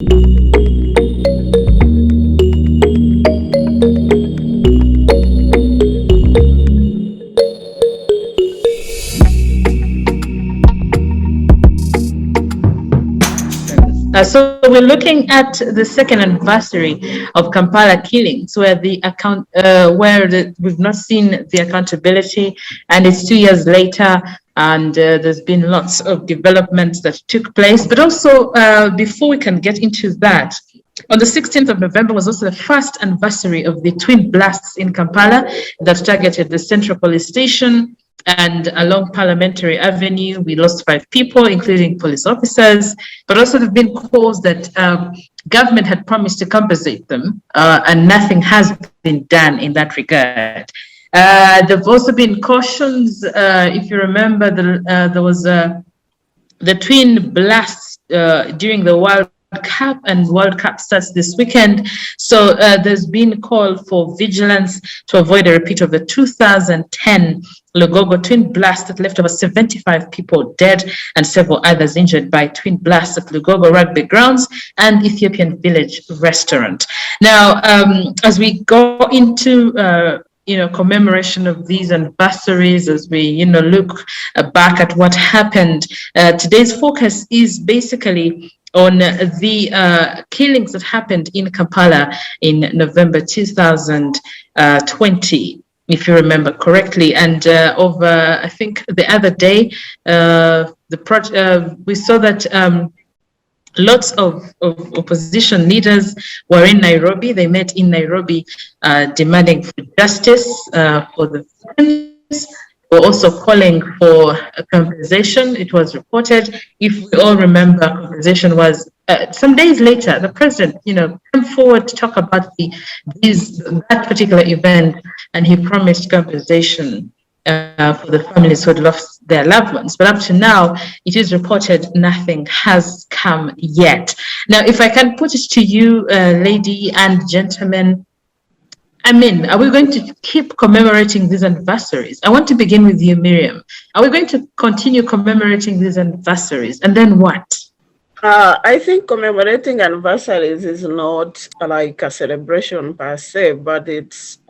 So we're looking at the second anniversary of Kampala killings, where we've not seen the accountability, and it's 2 years later, and there's been lots of developments that took place. But also, before we can get into that, on the 16th of November was also the first anniversary of the twin blasts in Kampala that targeted the Central Police Station and along Parliamentary Avenue. We lost 5 people, including police officers, but also there have been calls that government had promised to compensate them, and nothing has been done in that regard. There have also been cautions. If you remember, there was the twin blasts during the World Cup, and World Cup starts this weekend. So there's been call for vigilance to avoid a repeat of the 2010 Lugogo twin blast that left over 75 people dead and several others injured by twin blasts at Lugogo rugby grounds and Ethiopian Village restaurant. Now, as we go into commemoration of these anniversaries, as we look back at what happened, today's focus is basically on the killings that happened in Kampala in November 2020, if you remember correctly. And I think the other day, we saw that lots of opposition leaders were in Nairobi. They met in Nairobi demanding for justice for the victims. We're also calling for a compensation. It was reported, if we all remember, compensation was some days later. The president, came forward to talk about that particular event, and he promised compensation for the families who had lost their loved ones. But up to now, it is reported nothing has come yet. Now, if I can put it to you, lady and gentlemen, are we going to keep commemorating these anniversaries? I want to begin with you, Miriam. Are we going to continue commemorating these anniversaries? And then what? I think commemorating anniversaries is not like a celebration per se, but it's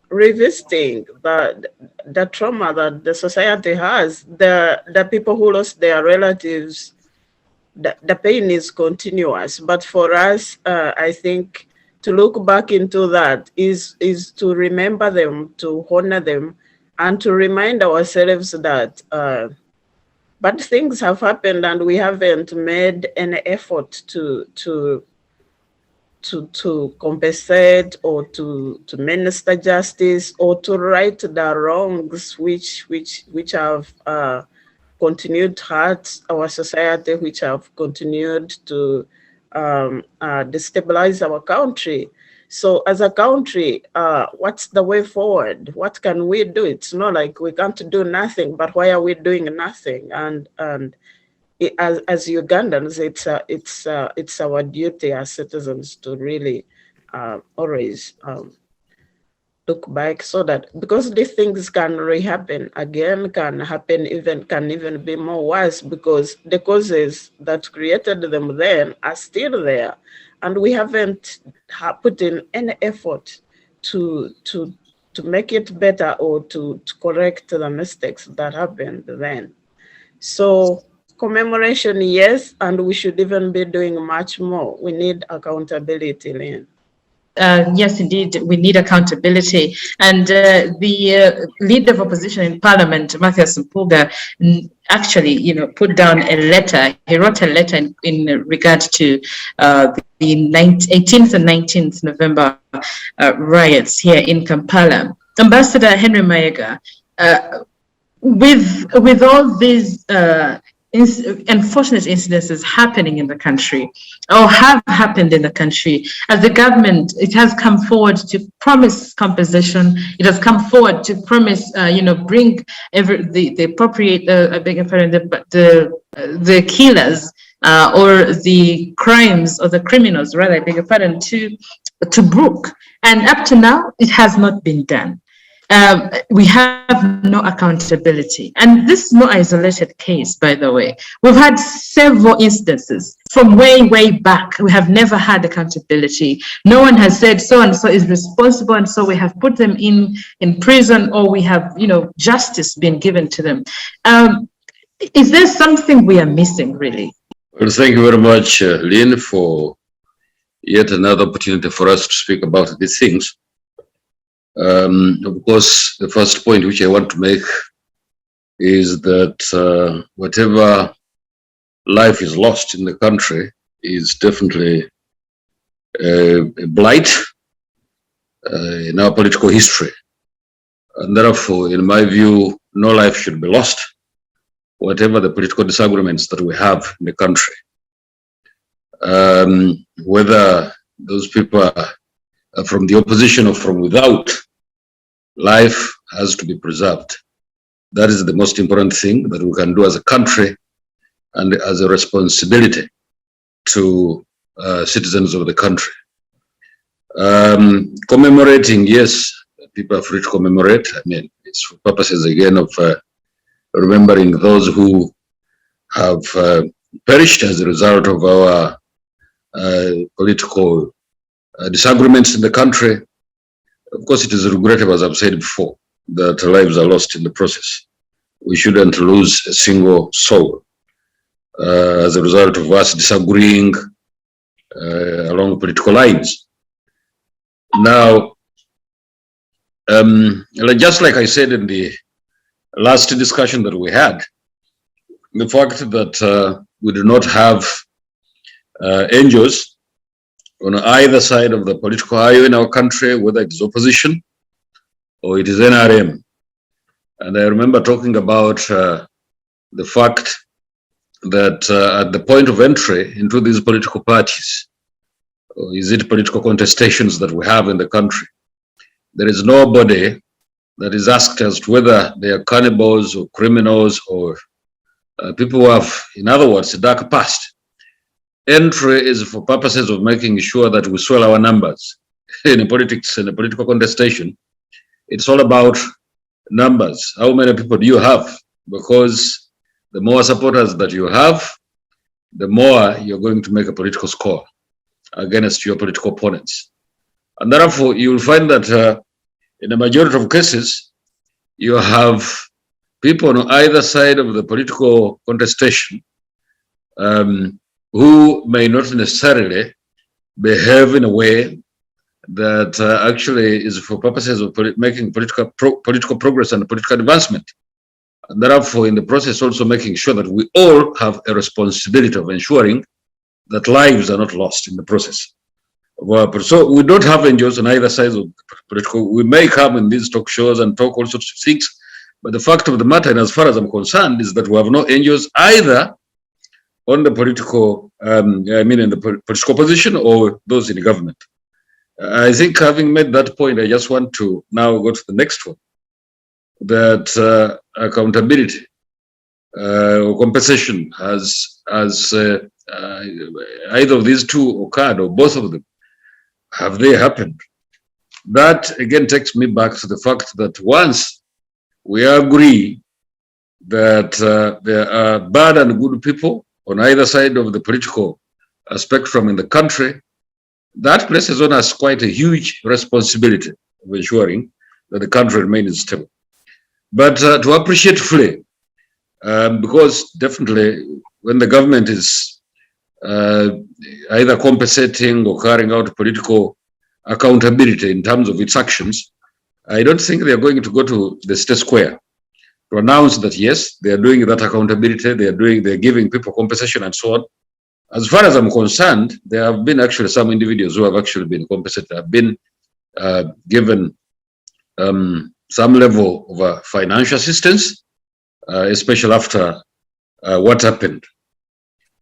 revisiting the trauma that the society has. The people who lost their relatives, the pain is continuous. But for us, I think to look back into that is to remember them, to honor them, and to remind ourselves that bad things have happened and we haven't made any effort to compensate or to minister justice or to right the wrongs which have continued to hurt our society, which have continued to destabilize our country. So as a country, what's the way forward? What can we do? It's not like we can't do nothing, but why are we doing nothing? And as Ugandans, it's our duty as citizens to really always look back, so that, because these things can re-happen again, can even be more worse, because the causes that created them then are still there, and we haven't put in any effort to make it better or to correct the mistakes that happened then. So commemoration, yes, and we should even be doing much more. We need accountability, Lynn. Yes, indeed, we need accountability. And the leader of opposition in Parliament, Mathias Mpuuga, actually, put down a letter. He wrote a letter in regard to the 18th and 19th November riots here in Kampala. Ambassador Henry Mayega, with all these unfortunate incidences happening in the country, or have happened in the country, as the government, it has come forward to promise compensation. It has come forward to promise, bring the appropriate, I beg your pardon, the killers or the crimes, or the criminals, rather, I beg your pardon, to book. And up to now, it has not been done. we have no accountability. And this is no isolated case, by the way. We've had several instances from way, way back. We have never had accountability. No one has said so and so is responsible, and so we have put them in prison, or we have, justice been given to them. Is there something we are missing, really? Well, thank you very much, Lynn, for yet another opportunity for us to speak about these things. Of course, the first point which I want to make is that whatever life is lost in the country is definitely a blight in our political history. And therefore, in my view, no life should be lost, whatever the political disagreements that we have in the country. Whether those people are from the opposition or from without, life has to be preserved. That is the most important thing that we can do as a country and as a responsibility to citizens of the country. Commemorating, yes, people are free to commemorate. I mean, it's for purposes again of remembering those who have perished as a result of our political disagreements in the country. Of course, it is regrettable, as I've said before, that lives are lost in the process. We shouldn't lose a single soul as a result of us disagreeing along political lines. Now, just like I said in the last discussion that we had, the fact that we do not have NGOs on either side of the political aisle in our country, whether it is opposition or it is NRM. And I remember talking about the fact that at the point of entry into these political parties, or is it political contestations that we have in the country, there is nobody that is asked as to whether they are cannibals or criminals or people who have, in other words, a dark past. Entry is for purposes of making sure that we swell our numbers in politics, in a political contestation. It's all about numbers. How many people do you have? Because the more supporters that you have, the more you're going to make a political score against your political opponents. And therefore, you will find that in a majority of cases, you have people on either side of the political contestation who may not necessarily behave in a way that actually is for purposes of making political progress and political advancement. And therefore, in the process, also making sure that we all have a responsibility of ensuring that lives are not lost in the process. So we don't have NGOs on either side of political. We may come in these talk shows and talk all sorts of things, but the fact of the matter, and as far as I'm concerned, is that we have no NGOs either on the political, in the political opposition or those in the government. I think having made that point, I just want to now go to the next one, that accountability or compensation has either of these two occurred or both of them. Have they happened? That again takes me back to the fact that once we agree that there are bad and good people on either side of the political spectrum in the country, that places on us quite a huge responsibility of ensuring that the country remains stable. But to appreciate fully, because definitely when the government is either compensating or carrying out political accountability in terms of its actions, I don't think they are going to go to the state square to announce that yes, they are doing that accountability, they're giving people compensation and so on. As far as I'm concerned, there have been actually some individuals who have actually been compensated, have been given some level of financial assistance, especially after what happened.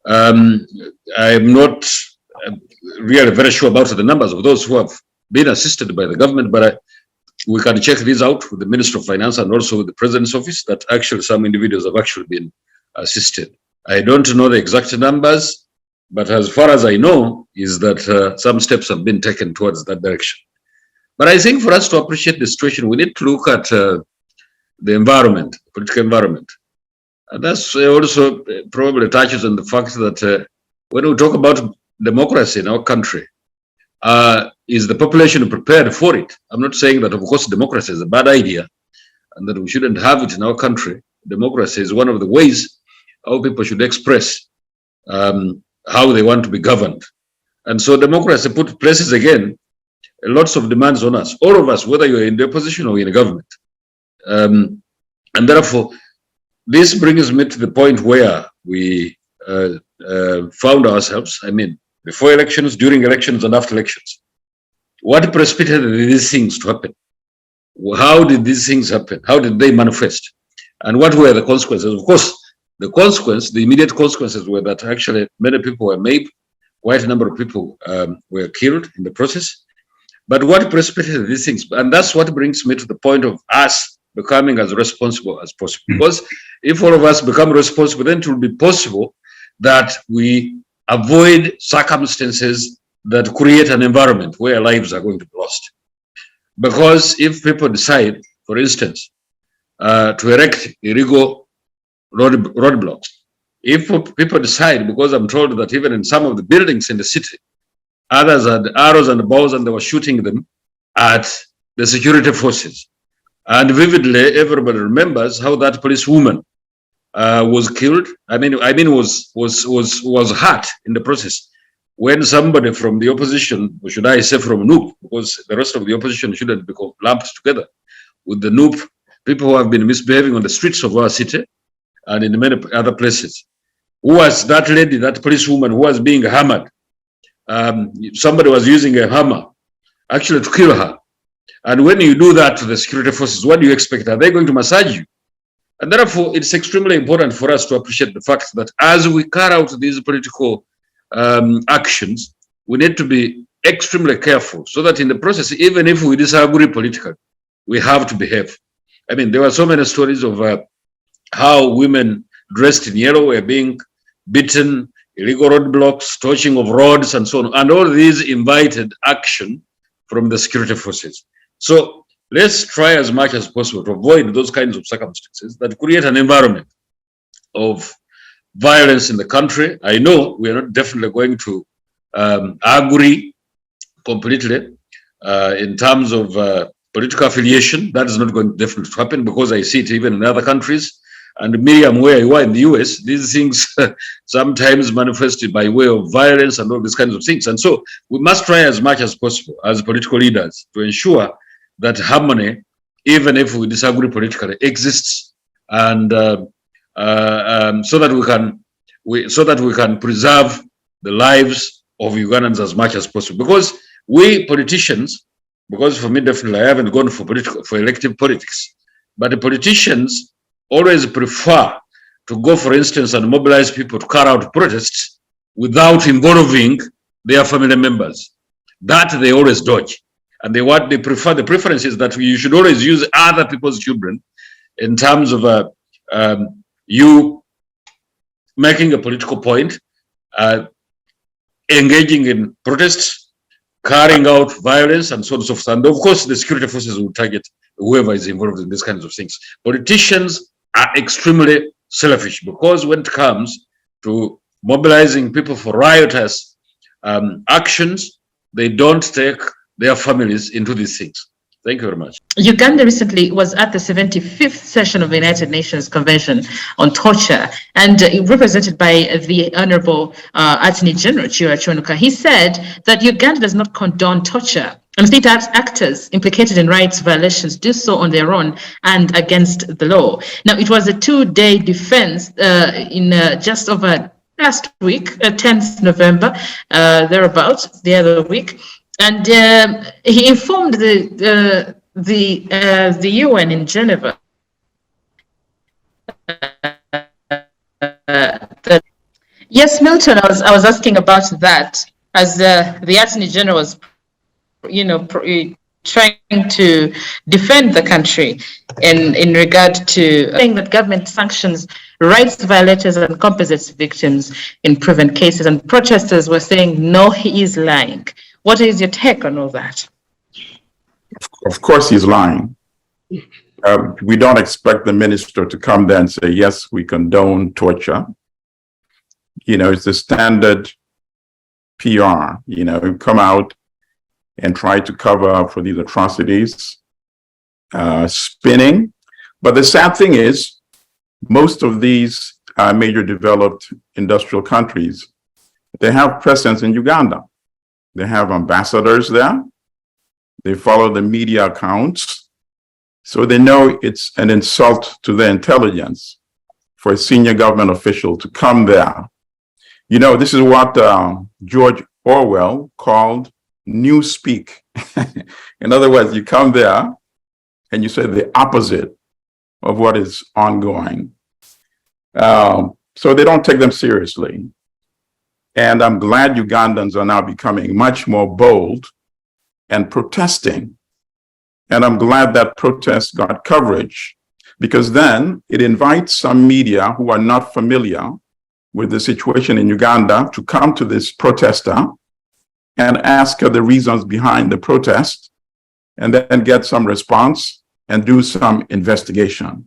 I'm not really very sure about the numbers of those who have been assisted by the government, but we can check this out with the Minister of Finance and also with the President's Office, that actually some individuals have actually been assisted. I don't know the exact numbers, but as far as I know is that some steps have been taken towards that direction. But I think for us to appreciate the situation, we need to look at the environment, political environment. And that's also probably touches on the fact that when we talk about democracy in our country, is the population prepared for it? I'm not saying that, of course, democracy is a bad idea and that we shouldn't have it in our country. Democracy is one of the ways how people should express how they want to be governed. And so democracy places again lots of demands on us, all of us, whether you're in the opposition or in the government. And therefore, this brings me to the point where we found ourselves, I mean, before elections, during elections, and after elections. What precipitated these things to happen? How did these things happen? How did they manifest? And what were the consequences? Of course, the immediate consequences were that actually many people were maimed, quite a number of people were killed in the process. But what precipitated these things? And that's what brings me to the point of us becoming as responsible as possible. Because if all of us become responsible, then it will be possible that we avoid circumstances that create an environment where lives are going to be lost. Because if people decide, for instance, to erect illegal roadblocks, if people decide, because I'm told that even in some of the buildings in the city, others had arrows and bows and they were shooting them at the security forces. And vividly, everybody remembers how that policewoman was killed. I mean, was hurt in the process when somebody from the opposition, or should I say from NUP, because the rest of the opposition shouldn't be lumped together with the NUP, people who have been misbehaving on the streets of our city and in many other places. Who was that lady, that policewoman who was being hammered? Somebody was using a hammer actually to kill her. And when you do that to the security forces, what do you expect? Are they going to massage you? And therefore, it's extremely important for us to appreciate the fact that as we carry out these political actions, we need to be extremely careful so that in the process, even if we disagree politically, we have to behave. I mean, there were so many stories of how women dressed in yellow were being beaten, illegal roadblocks, torching of roads, and so on. And all these invited action from the security forces. So let's try as much as possible to avoid those kinds of circumstances that create an environment of violence in the country. I know we are not definitely going to agree completely in terms of political affiliation. That is not going to definitely happen because I see it even in other countries. And Miriam, where you are in the US, these things sometimes manifested by way of violence and all these kinds of things. And so we must try as much as possible as political leaders to ensure that harmony, even if we disagree politically, exists, and so that we can preserve the lives of Ugandans as much as possible. Because we politicians, because for me definitely I haven't gone for elective politics, but the politicians always prefer to go, for instance, and mobilize people to carry out protests without involving their family members. That they always dodge. And the preference is that you should always use other people's children in terms of you making a political point, engaging in protests, carrying out violence, and so on and so forth. And of course, the security forces will target whoever is involved in these kinds of things. Politicians are extremely selfish because when it comes to mobilizing people for riotous actions, they don't take their families into these things. Thank you very much. Uganda recently was at the 75th session of the United Nations Convention on Torture, and represented by the Honorable Attorney General Kyomugasho. He said that Uganda does not condone torture, and state actors implicated in rights violations do so on their own and against the law. Now, it was a two-day defense in just over last week, 10th November, thereabouts, the other week. And he informed the UN in Geneva that, yes, Milton, I was asking about that as the Attorney General was, trying to defend the country in regard to saying that government sanctions rights violators and compensates victims in proven cases, and protesters were saying, no, he is lying. What is your take on all that? Of course, he's lying. We don't expect the minister to come there and say, yes, we condone torture. You know, it's the standard PR, you know, come out and try to cover up for these atrocities, spinning. But the sad thing is, most of these major developed industrial countries, they have presence in Uganda. They have ambassadors there. They follow the media accounts. So they know it's an insult to their intelligence for a senior government official to come there. You know, this is what George Orwell called newspeak. In other words, you come there and you say the opposite of what is ongoing. So they don't take them seriously. And I'm glad Ugandans are now becoming much more bold and protesting. And I'm glad that protest got coverage, because then it invites some media who are not familiar with the situation in Uganda to come to this protester and ask her the reasons behind the protest, and then get some response and do some investigation.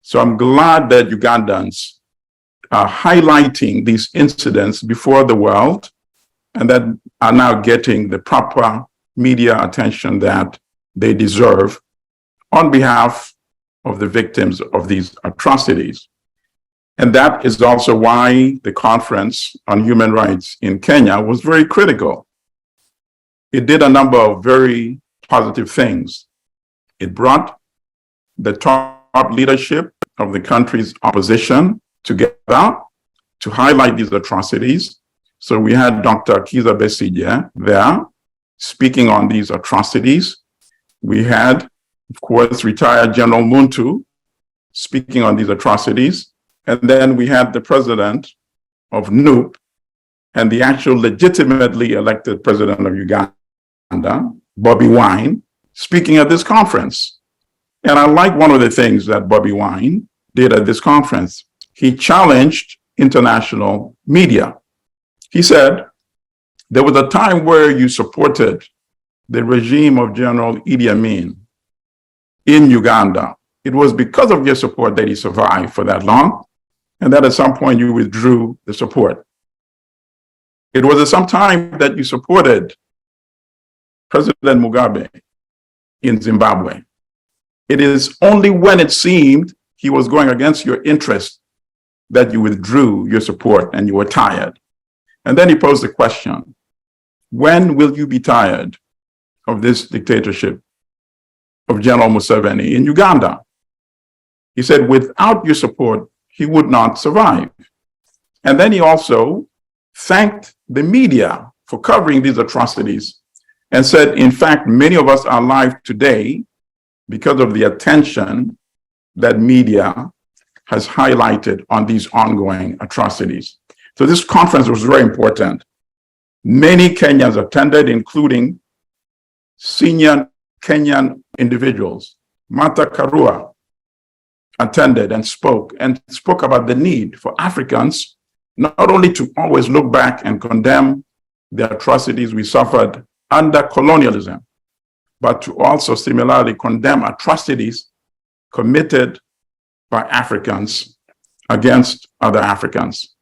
So I'm glad that Ugandans are highlighting these incidents before the world, and that are now getting the proper media attention that they deserve on behalf of the victims of these atrocities. And that is also why the Conference on Human Rights in Kenya was very critical. It did a number of very positive things. It brought the top leadership of the country's opposition together to highlight these atrocities. So we had Dr. Kiza Besigye there speaking on these atrocities. We had, of course, retired General Muntu speaking on these atrocities. And then we had the president of NUP and the actual legitimately elected president of Uganda, Bobi Wine, speaking at this conference. And I like one of the things that Bobi Wine did at this conference. He challenged international media. He said, there was a time where you supported the regime of General Idi Amin in Uganda. It was because of your support that he survived for that long, and that at some point you withdrew the support. It was at some time that you supported President Mugabe in Zimbabwe. It is only when it seemed he was going against your interest that you withdrew your support and you were tired. And then he posed the question, when will you be tired of this dictatorship of General Museveni in Uganda? He said, without your support, he would not survive. And then he also thanked the media for covering these atrocities and said, in fact, many of us are alive today because of the attention that media has highlighted on these ongoing atrocities. So this conference was very important. Many Kenyans attended, including senior Kenyan individuals. Martha Karua attended and spoke about the need for Africans not only to always look back and condemn the atrocities we suffered under colonialism, but to also similarly condemn atrocities committed by Africans against other Africans.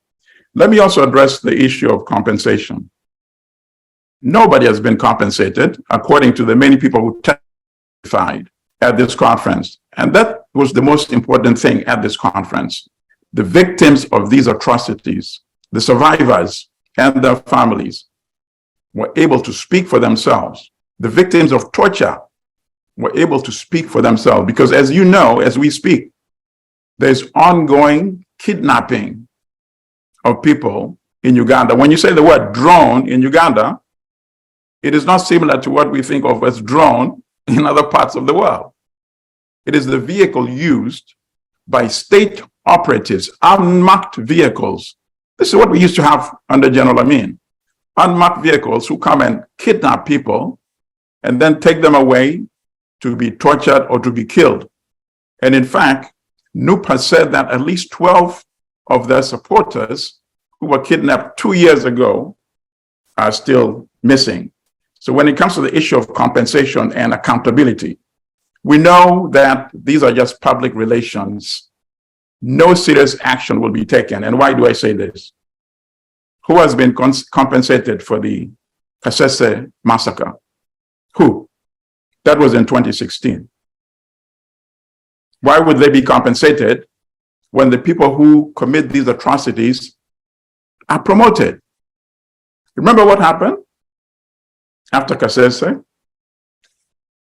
Let me also address the issue of compensation. Nobody has been compensated, according to the many people who testified at this conference. And that was the most important thing at this conference. The victims of these atrocities, the survivors and their families, were able to speak for themselves. The victims of torture were able to speak for themselves, because as you know, as we speak, there's ongoing kidnapping of people in Uganda. When you say the word drone in Uganda, it is not similar to what we think of as drone in other parts of the world. It is the vehicle used by state operatives, unmarked vehicles. This is what we used to have under General Amin. Unmarked vehicles who come and kidnap people and then take them away to be tortured or to be killed. And in fact, NUP has said that at least 12 of their supporters who were kidnapped 2 years ago are still missing. So when it comes to the issue of compensation and accountability, we know that these are just public relations. No serious action will be taken. And why do I say this? Who has been compensated for the Kasese massacre? Who? That was in 2016. Why would they be compensated when the people who commit these atrocities are promoted? Remember what happened after Kasese?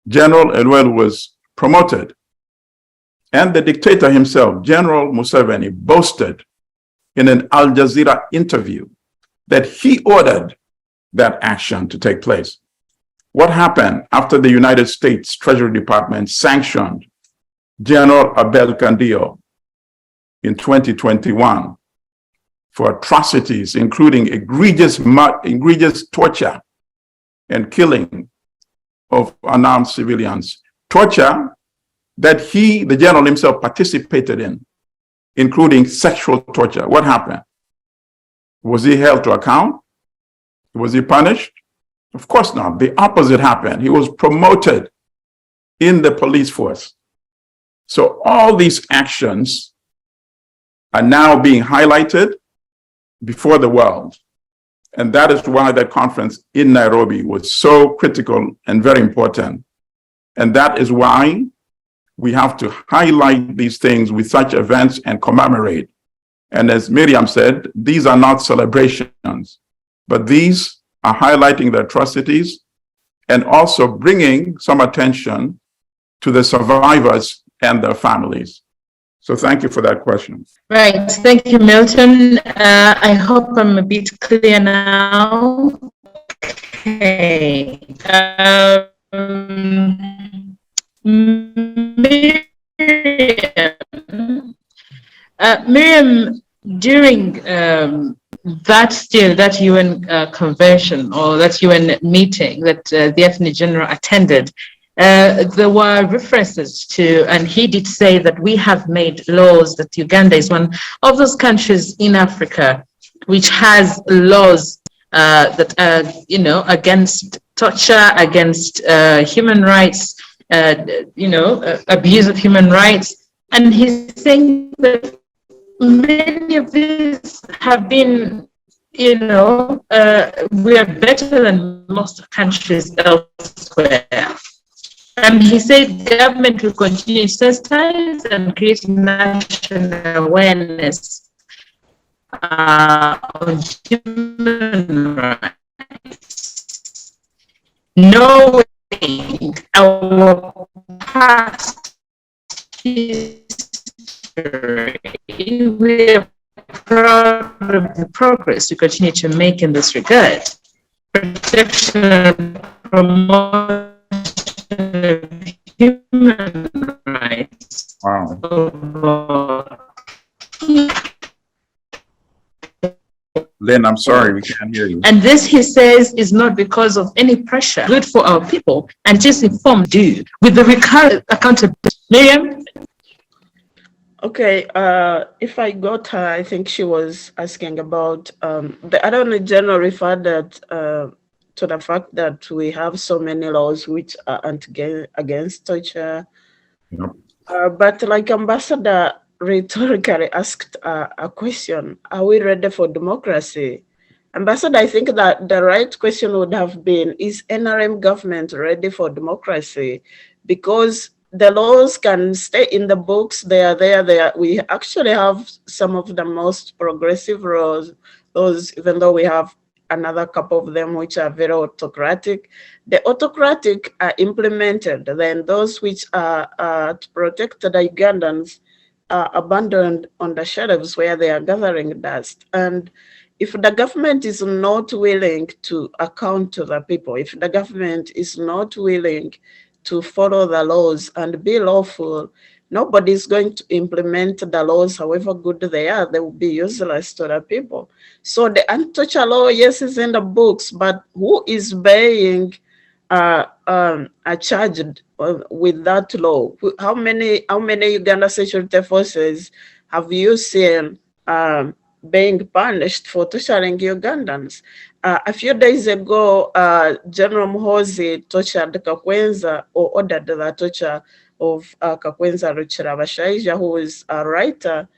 General Elwell was promoted, and the dictator himself, General Museveni, boasted in an Al Jazeera interview that he ordered that action to take place. What happened after the United States Treasury Department sanctioned General Abel Candio in 2021 for atrocities, including egregious torture and killing of unarmed civilians, torture that the general himself participated in, including sexual torture? What happened? Was he held to account? Was he punished? Of course not. The opposite happened. He was promoted in the police force. So all these actions are now being highlighted before the world. And that is why that conference in Nairobi was so critical and very important. And that is why we have to highlight these things with such events and commemorate. And as Miriam said, these are not celebrations, but these are highlighting the atrocities and also bringing some attention to the survivors and their families. So thank you for that question. Right. Thank you, Milton. I hope I'm a bit clear now. Okay. Miriam, during that UN convention or that UN meeting that the Attorney General attended, there were references to, and he did say that we have made laws, that Uganda is one of those countries in Africa which has laws that are, against torture, against human rights, abuse of human rights. And he's saying that many of these have been, we are better than most countries elsewhere. And he said government will continue to sensitize and create national awareness on human rights, knowing our past history. We are proud of the progress we continue to make in this regard. Protection and promotion of human rights. Wow. Lynn, I'm sorry, we can't hear you. And this, he says, is not because of any pressure. Good for our people and just informed you with the recurrent accountability. Miriam? Okay, if I got her, I think she was asking about the Attorney General referred that to the fact that we have so many laws which are against torture. Yep. But like Ambassador rhetorically asked a question, are we ready for democracy? Ambassador, I think that the right question would have been, is NRM government ready for democracy? Because the laws can stay in the books, they are there. We actually have some of the most progressive laws, even though we have another couple of them which are very autocratic. The autocratic are implemented, then those which are to protect the Ugandans are abandoned on the shelves where they are gathering dust. And if the government is not willing to account to the people, if the government is not willing to follow the laws and be lawful, nobody is going to implement the laws, however good they are. They will be useless to the people. So the anti-torture law, yes, is in the books, but who is being charged with that law? How many Uganda security forces have you seen being punished for torturing Ugandans. A few days ago, General Muhoozi tortured Kakwenza, or ordered the torture of Kakwenza Ruchirabashaija, who is a writer.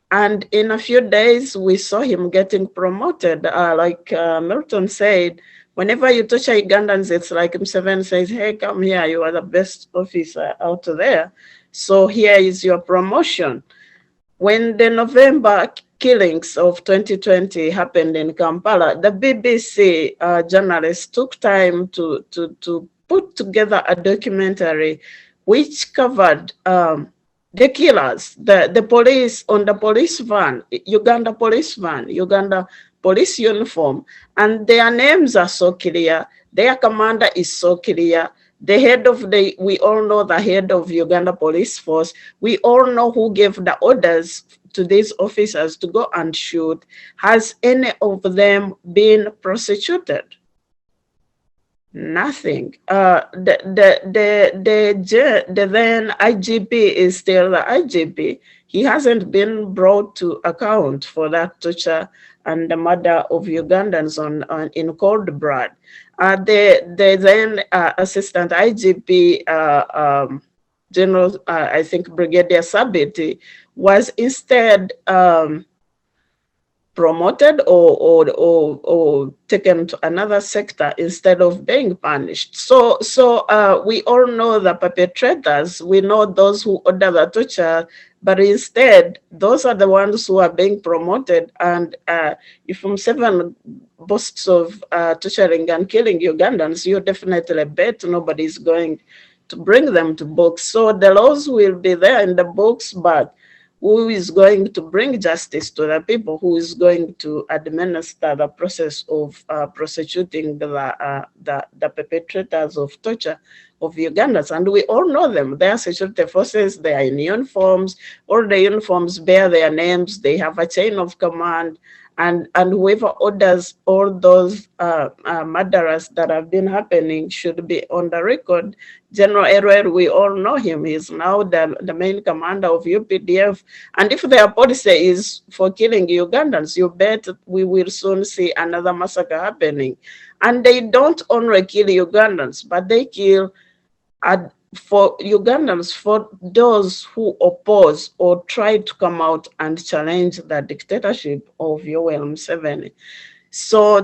And in a few days, we saw him getting promoted. Like Milton said, whenever you torture Ugandans, it's like Museveni says, hey, come here, you are the best officer out there. So here is your promotion. When the November killings of 2020 happened in Kampala, the BBC journalists took time to put together a documentary which covered the killers, the police on the police van, Uganda police uniform, and their names are so clear. Their commander is so clear. The head of we all know the head of Uganda Police Force. We all know who gave the orders to these officers to go and shoot. Has any of them been prosecuted? Nothing. The then IGP is still the IGP. He hasn't been brought to account for that torture and the murder of Ugandans in cold blood. The then Assistant IGP, General, I think Brigadier Sabiti, was instead promoted or taken to another sector instead of being punished. So we all know the perpetrators. We know those who order the torture, but instead, those are the ones who are being promoted. And if Museveni boasts of torturing and killing Ugandans, you definitely bet nobody's going to bring them to books. So the laws will be there in the books, but who is going to bring justice to the people? Who is going to administer the process of prosecuting the perpetrators of torture of Ugandans? And we all know them. They are security forces. They are in uniforms. All the uniforms bear their names. They have a chain of command. And whoever orders all those murderers that have been happening should be on the record. General Erwer, we all know him. He's now the main commander of UPDF. And if their policy is for killing Ugandans, you bet we will soon see another massacre happening. And they don't only kill Ugandans, but they kill for Ugandans, for those who oppose or try to come out and challenge the dictatorship of Yoweri Museveni. So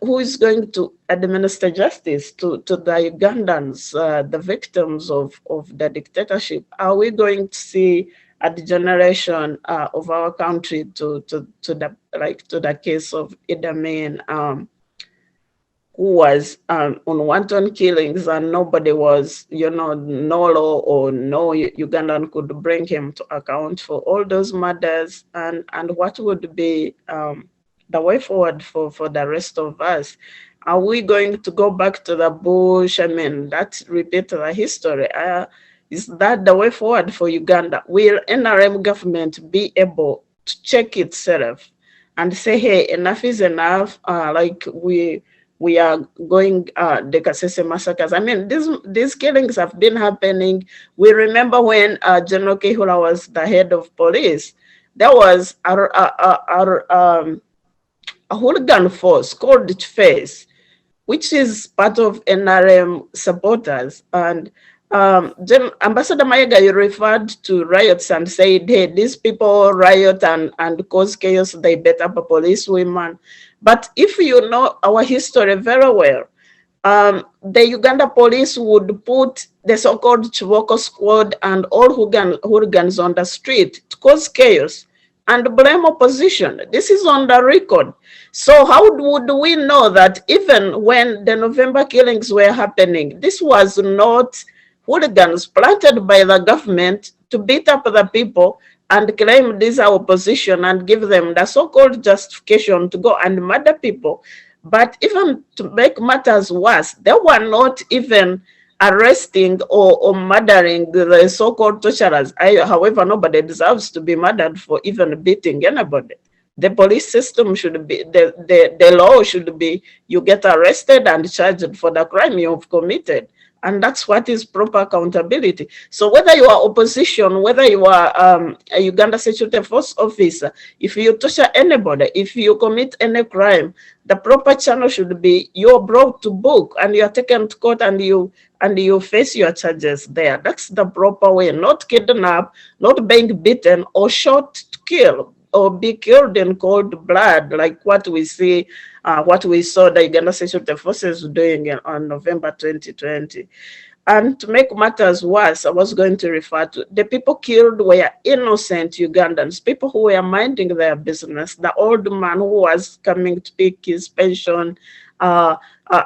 who is going to administer justice to the Ugandans, the victims of the dictatorship? Are we going to see a degeneration of our country to the case of Idi Amin, who was on wanton killings, and nobody was, no law or no Ugandan could bring him to account for all those murders? And what would be the way forward for the rest of us? Are we going to go back to the bush? I mean, that repeat the history. Is that the way forward for Uganda? Will NRM government be able to check itself and say, hey, enough is enough? We are going the Kasese massacres. I mean, these killings have been happening. We remember when General Kihula was the head of police, there was a hooligan force called Face, which is part of NRM supporters. And Ambassador Mayega, you referred to riots and said, hey, these people riot and cause chaos, they beat up a policewoman. But if you know our history very well, the Uganda police would put the so-called Chiboko squad and all hooligans on the street to cause chaos and blame opposition. This is on the record. So how would we know that even when the November killings were happening, this was not hooligans planted by the government to beat up the people and claim this is our opposition and give them the so-called justification to go and murder people? But even to make matters worse, they were not even arresting or murdering the so-called torturers. However, nobody deserves to be murdered for even beating anybody. The police system should be, the law should be, you get arrested and charged for the crime you've committed. And that's what is proper accountability. So whether you are opposition, whether you are a Uganda Security Force officer, if you torture anybody, if you commit any crime, the proper channel should be you're brought to book and you are taken to court and you face your charges there. That's the proper way, not kidnap, not being beaten or shot to kill or be killed in cold blood, like what we see, what we saw the Uganda Security Forces doing on November 2020. And to make matters worse, I was going to refer to the people killed were innocent Ugandans, people who were minding their business. The old man who was coming to pick his pension, a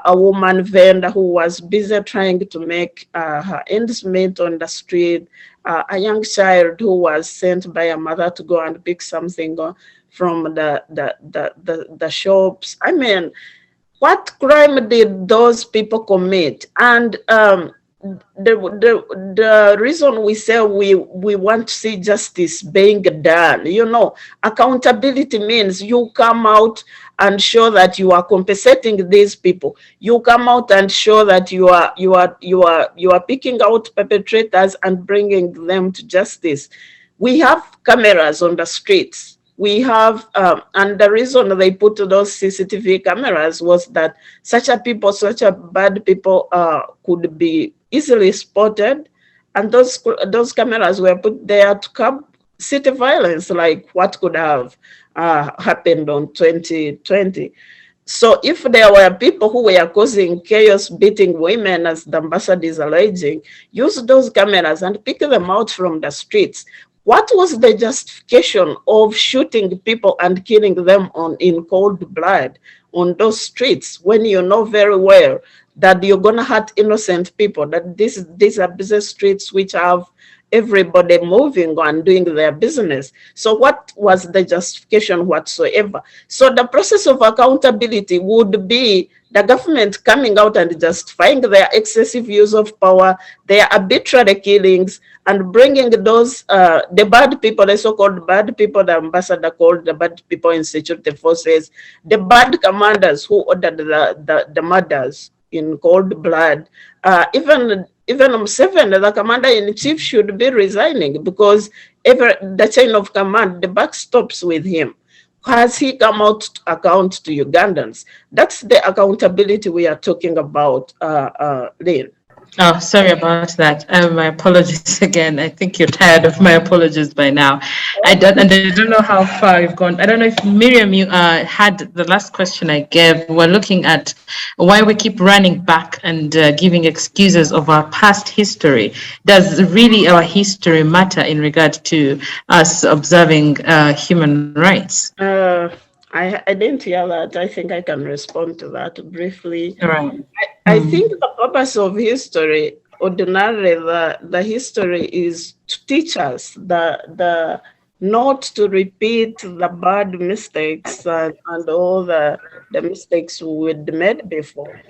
woman vendor who was busy trying to make her ends meet on the street, a young child who was sent by a mother to go and pick something from the shops. I mean, what crime did those people commit? And the reason we say we want to see justice being done, you know, accountability means you come out and show that you are compensating these people. You come out and show that you are picking out perpetrators and bringing them to justice. We have cameras on the streets. We have, and the reason they put those CCTV cameras was that such a bad people could be easily spotted, and those cameras were put there to curb city violence, like what could have happened on 2020. So if there were people who were causing chaos, beating women, as the ambassador is alleging, use those cameras and pick them out from the streets. What was the justification of shooting people and killing them in cold blood on those streets when you know very well that you're going to hurt innocent people, that these are busy streets which have everybody moving and doing their business? So what was the justification whatsoever? So the process of accountability would be the government coming out and justifying their excessive use of power, their arbitrary killings, and bringing those, the bad people, the so-called bad people, the ambassador called the bad people in security forces, the bad commanders who ordered the murders in cold blood. Even Museveni, the commander-in-chief, should be resigning because the chain of command, the buck stops with him. Has he come out to account to Ugandans? That's the accountability we are talking about, Lynn. Oh, sorry about that. My apologies again. I think you're tired of my apologies by now. I don't know how far you've gone. I don't know if Miriam, you had the last question I gave. We're looking at why we keep running back and giving excuses of our past history. Does really our history matter in regard to us observing human rights? I didn't hear that. I think I can respond to that briefly. Right. I think the purpose of history, ordinarily, the history is to teach us the not to repeat the bad mistakes and all the mistakes we'd made before.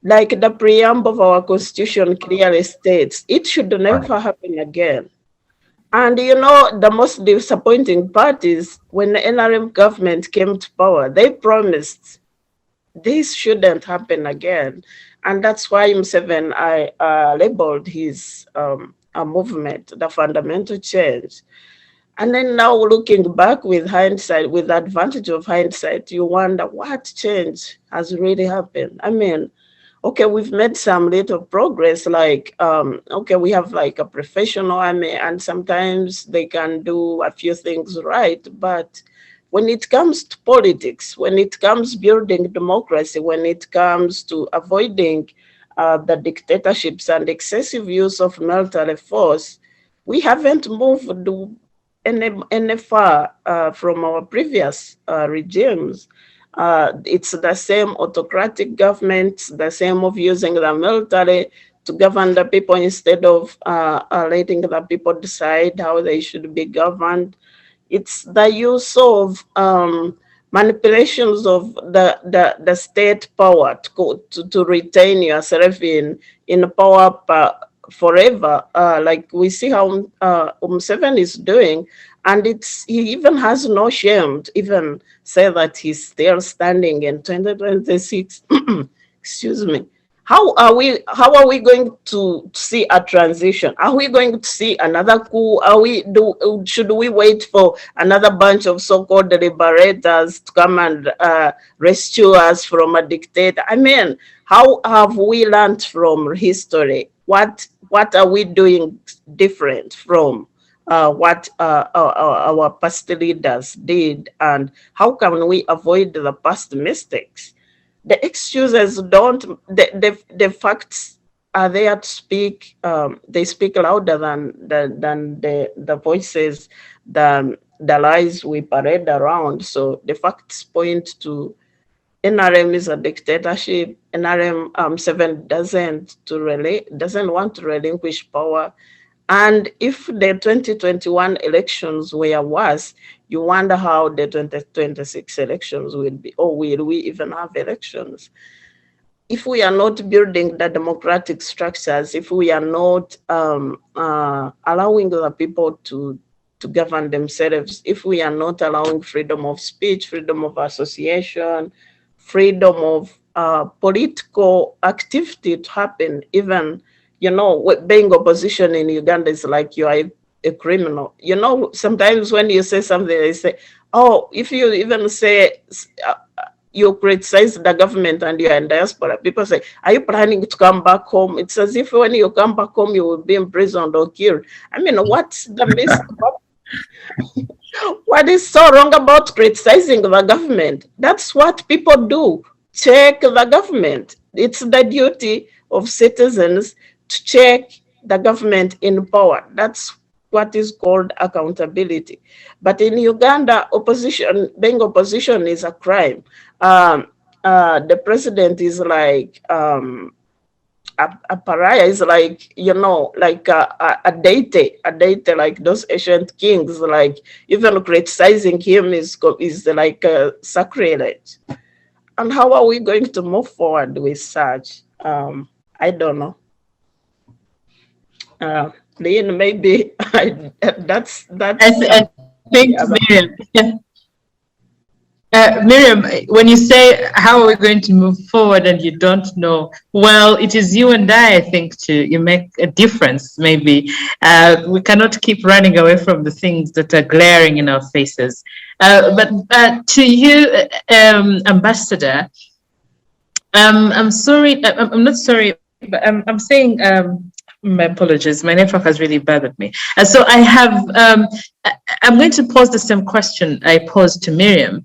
Like the preamble of our constitution clearly states, it should never happen again. And you know, the most disappointing part is when the NRM government came to power, they promised this shouldn't happen again. And that's why Museveni labeled his movement the fundamental change. And then now looking back with hindsight, with the advantage of hindsight, you wonder what change has really happened. I mean, okay, we've made some little progress, like, okay, we have like a professional army and sometimes they can do a few things right, but when it comes to politics, when it comes building democracy, when it comes to avoiding the dictatorships and excessive use of military force, we haven't moved any far from our previous regimes. It's the same autocratic government, the same of using the military to govern the people instead of letting the people decide how they should be governed. It's the use of manipulations of the state power to retain yourself in power forever, like we see how Museveni is doing. And he even has no shame to even say that he's still standing in 2026, excuse me, How are we going to see a transition? Are we going to see another coup? Should we wait for another bunch of so-called liberators to come and rescue us from a dictator? I mean, how have we learned from history? What are we doing different from what our past leaders did, and how can we avoid the past mistakes? The excuses don't, the facts are there to speak. They speak louder than the voices, the lies we parade around. So the facts point to NRM is a dictatorship. NRM 7 doesn't want to relinquish power. And if the 2021 elections were worse, you wonder how the 2026 elections will be, or will we even have elections? If we are not building the democratic structures, if we are not allowing the people to govern themselves, if we are not allowing freedom of speech, freedom of association, freedom of political activity to happen, even, you know, being opposition in Uganda is like you are a criminal. You know, sometimes when you say something, they say, oh, if you even say you criticize the government and you're in diaspora, people say, are you planning to come back home? It's as if when you come back home, you will be imprisoned or killed. I mean, what's the what is so wrong about criticizing the government? That's what people do. Check the government. It's the duty of citizens to check the government in power. That's what is called accountability. But in Uganda, being opposition is a crime. The president is like a pariah, is like, you know, like a deity, like those ancient kings. Like even criticizing him is like a sacrilege. And how are we going to move forward with such? I don't know. Lynn, maybe that's. I think Miriam. Miriam, when you say how are we going to move forward and you don't know, well, it is you and I think, you make a difference. Maybe we cannot keep running away from the things that are glaring in our faces. But to you, Ambassador, I'm sorry. I'm not sorry, but I'm saying. My apologies. My network has really bothered me. So I have. I'm going to pose the same question I posed to Miriam,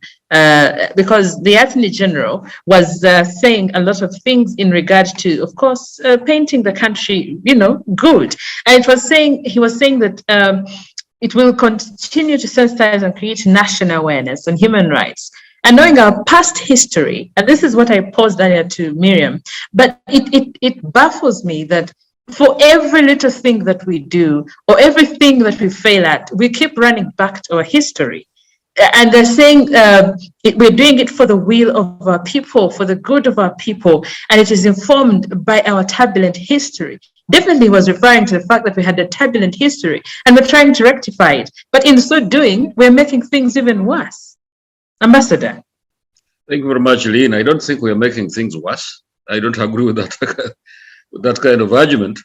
because the Attorney General was saying a lot of things in regard to, of course, painting the country, you know, good. And he was saying that it will continue to sensitize and create national awareness on human rights. And knowing our past history, and this is what I posed earlier to Miriam, but it baffles me that for every little thing that we do or everything that we fail at, we keep running back to our history. And they're saying we're doing it for the will of our people, for the good of our people, and it is informed by our turbulent history. Definitely he was referring to the fact that we had a turbulent history and we're trying to rectify it. But in so doing, we're making things even worse. Ambassador. Thank you very much, Lynn. I don't think we're making things worse. I don't agree with that. With that kind of argument,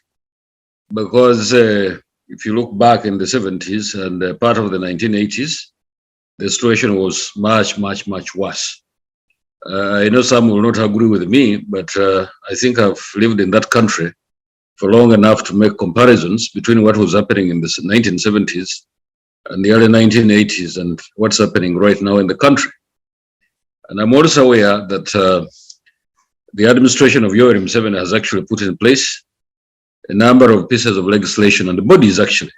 because if you look back in the 70s and part of the 1980s, the situation was much, much, much worse. I know some will not agree with me, but I think I've lived in that country for long enough to make comparisons between what was happening in the 1970s and the early 1980s and what's happening right now in the country. And I'm also aware that the administration of Yoweri Museveni has actually put in place a number of pieces of legislation and bodies, actually,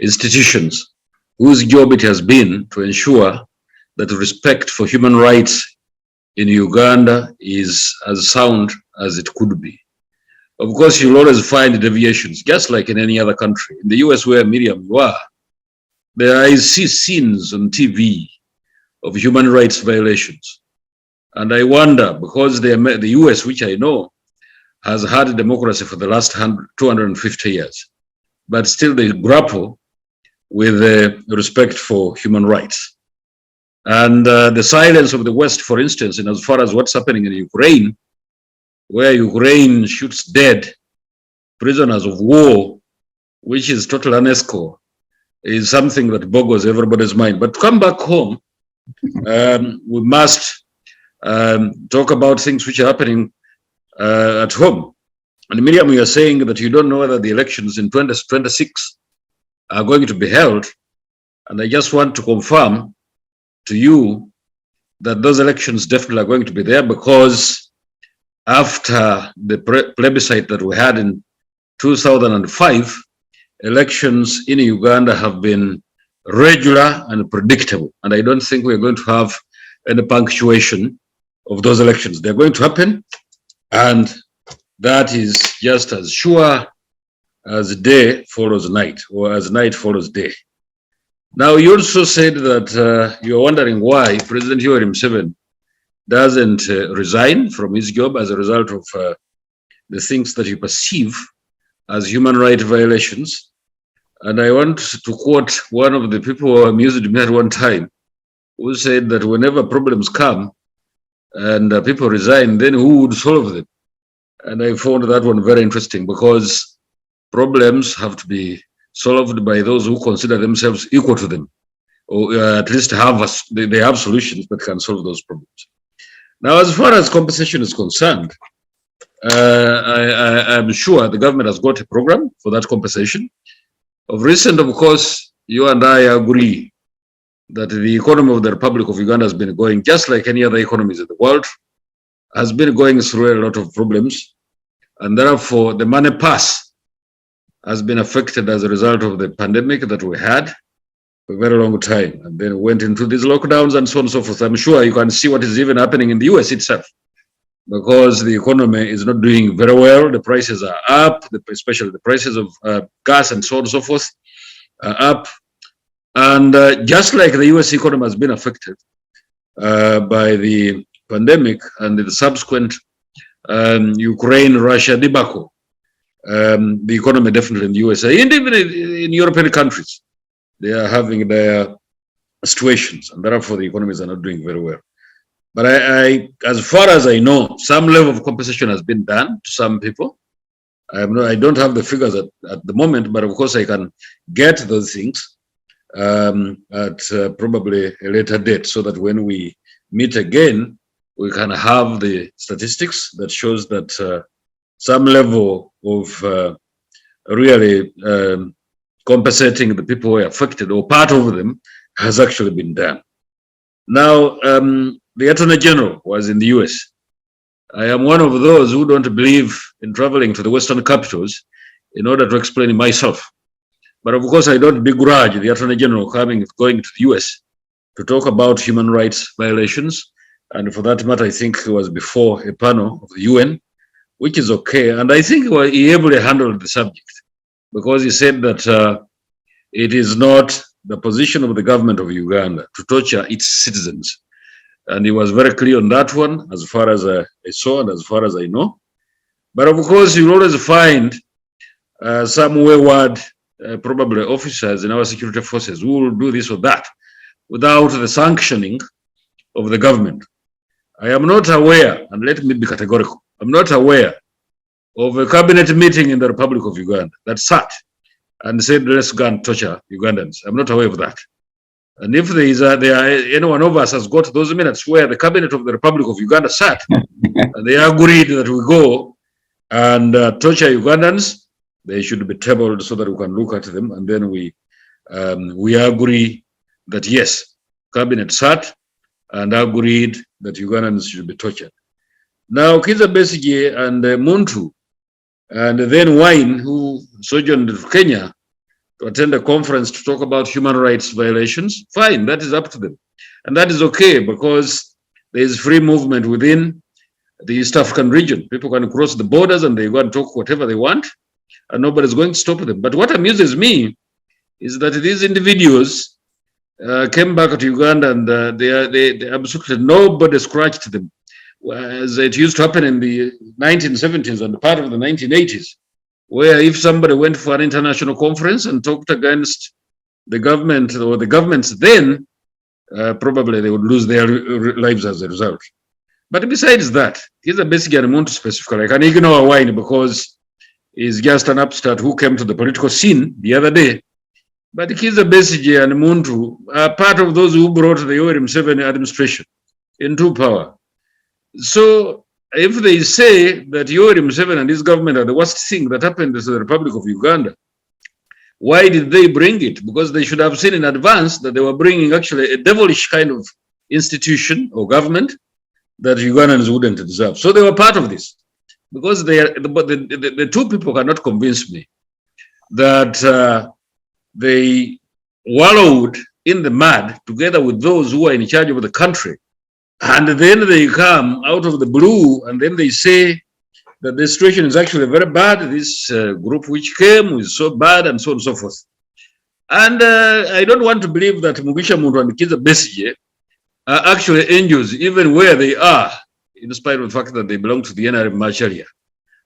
institutions, whose job it has been to ensure that respect for human rights in Uganda is as sound as it could be. Of course, you'll always find deviations, just like in any other country. In the US, where Miriam, you are, I see scenes on TV of human rights violations. And I wonder, because the US, which I know, has had democracy for the last 250 years, but still they grapple with respect for human rights. And the silence of the West, for instance, in as far as what's happening in Ukraine, where Ukraine shoots dead prisoners of war, which is total UNESCO, is something that boggles everybody's mind. But to come back home, we must talk about things which are happening at home. And Miriam, you are saying that you don't know whether the elections in 2026 are going to be held. And I just want to confirm to you that those elections definitely are going to be there, because after the plebiscite that we had in 2005, elections in Uganda have been regular and predictable. And I don't think we're going to have any punctuation of those elections. They're going to happen, and that is just as sure as day follows night, or as night follows day. Now, you also said that you're wondering why President Yoweri Museveni doesn't resign from his job as a result of the things that you perceive as human rights violations. And I want to quote one of the people who amused me at one time, who said that whenever problems come and people resign, then who would solve them? And I found that one very interesting, because problems have to be solved by those who consider themselves equal to them, or at least they have solutions that can solve those problems. Now, as far as compensation is concerned, I'm sure the government has got a program for that compensation. Of recent, of course, you and I agree that the economy of the Republic of Uganda has been going, just like any other economies in the world, has been going through a lot of problems. And therefore, the money pass has been affected as a result of the pandemic that we had for a very long time. And then went into these lockdowns and so on and so forth. I'm sure you can see what is even happening in the US itself, because the economy is not doing very well. The prices are up, especially the prices of gas and so on and so forth are up. And just like the US economy has been affected by the pandemic and the subsequent Ukraine-Russia debacle, the economy definitely in the USA, and even in European countries, they are having their situations, and therefore the economies are not doing very well. But I, as far as I know, some level of compensation has been done to some people. I don't have the figures at the moment, but of course I can get those things at probably a later date, so that when we meet again, we can have the statistics that shows that some level of really compensating the people who are affected, or part of them, has actually been done. Now, the Attorney General was in the US. I am one of those who don't believe in traveling to the Western capitals in order to explain myself. But of course, I don't begrudge the Attorney General going to the US to talk about human rights violations. And for that matter, I think it was before a panel of the UN, which is okay. And I think he ably handled the subject, because he said that it is not the position of the government of Uganda to torture its citizens. And he was very clear on that one, as far as I saw and as far as I know. But of course, you'll always find some wayward, probably officers in our security forces who will do this or that without the sanctioning of the government. I am not aware, and let me be categorical, I'm not aware of a cabinet meeting in the Republic of Uganda that sat and said, let's go and torture Ugandans. I'm not aware of that. And if any one of us has got those minutes where the cabinet of the Republic of Uganda sat and they agreed that we go and torture Ugandans, they should be tabled so that we can look at them, and then we agree that yes, cabinet sat and agreed that Ugandans should be tortured. Now, Kizza Besigye and Muntu, and then Wine, who sojourned to Kenya to attend a conference to talk about human rights violations, fine, that is up to them. And that is okay, because there is free movement within the East African region. People can cross the borders and they go and talk whatever they want, and nobody's going to stop them. But what amuses me is that these individuals came back to Uganda, and they absolutely nobody scratched them, as it used to happen in the 1970s and part of the 1980s, where if somebody went for an international conference and talked against the government or the governments, then probably they would lose their lives as a result. But besides that, he's a basic element specifically. I can ignore Wine because he's just an upstart who came to the political scene the other day. But Kiza Besigye and Muntu are part of those who brought the Yoweri Museveni administration into power. So if they say that Yoweri Museveni and his government are the worst thing that happened to the Republic of Uganda, why did they bring it? Because they should have seen in advance that they were bringing actually a devilish kind of institution or government that Ugandans wouldn't deserve. So they were part of this. Because they are, the two people cannot convince me that they wallowed in the mud together with those who are in charge of the country. And then they come out of the blue and then they say that the situation is actually very bad. This group which came is so bad and so on and so forth. And I don't want to believe that Mugisha Muntu and Kiza Besigye are actually angels, even where they are, in spite of the fact that they belong to the NRM Macharia.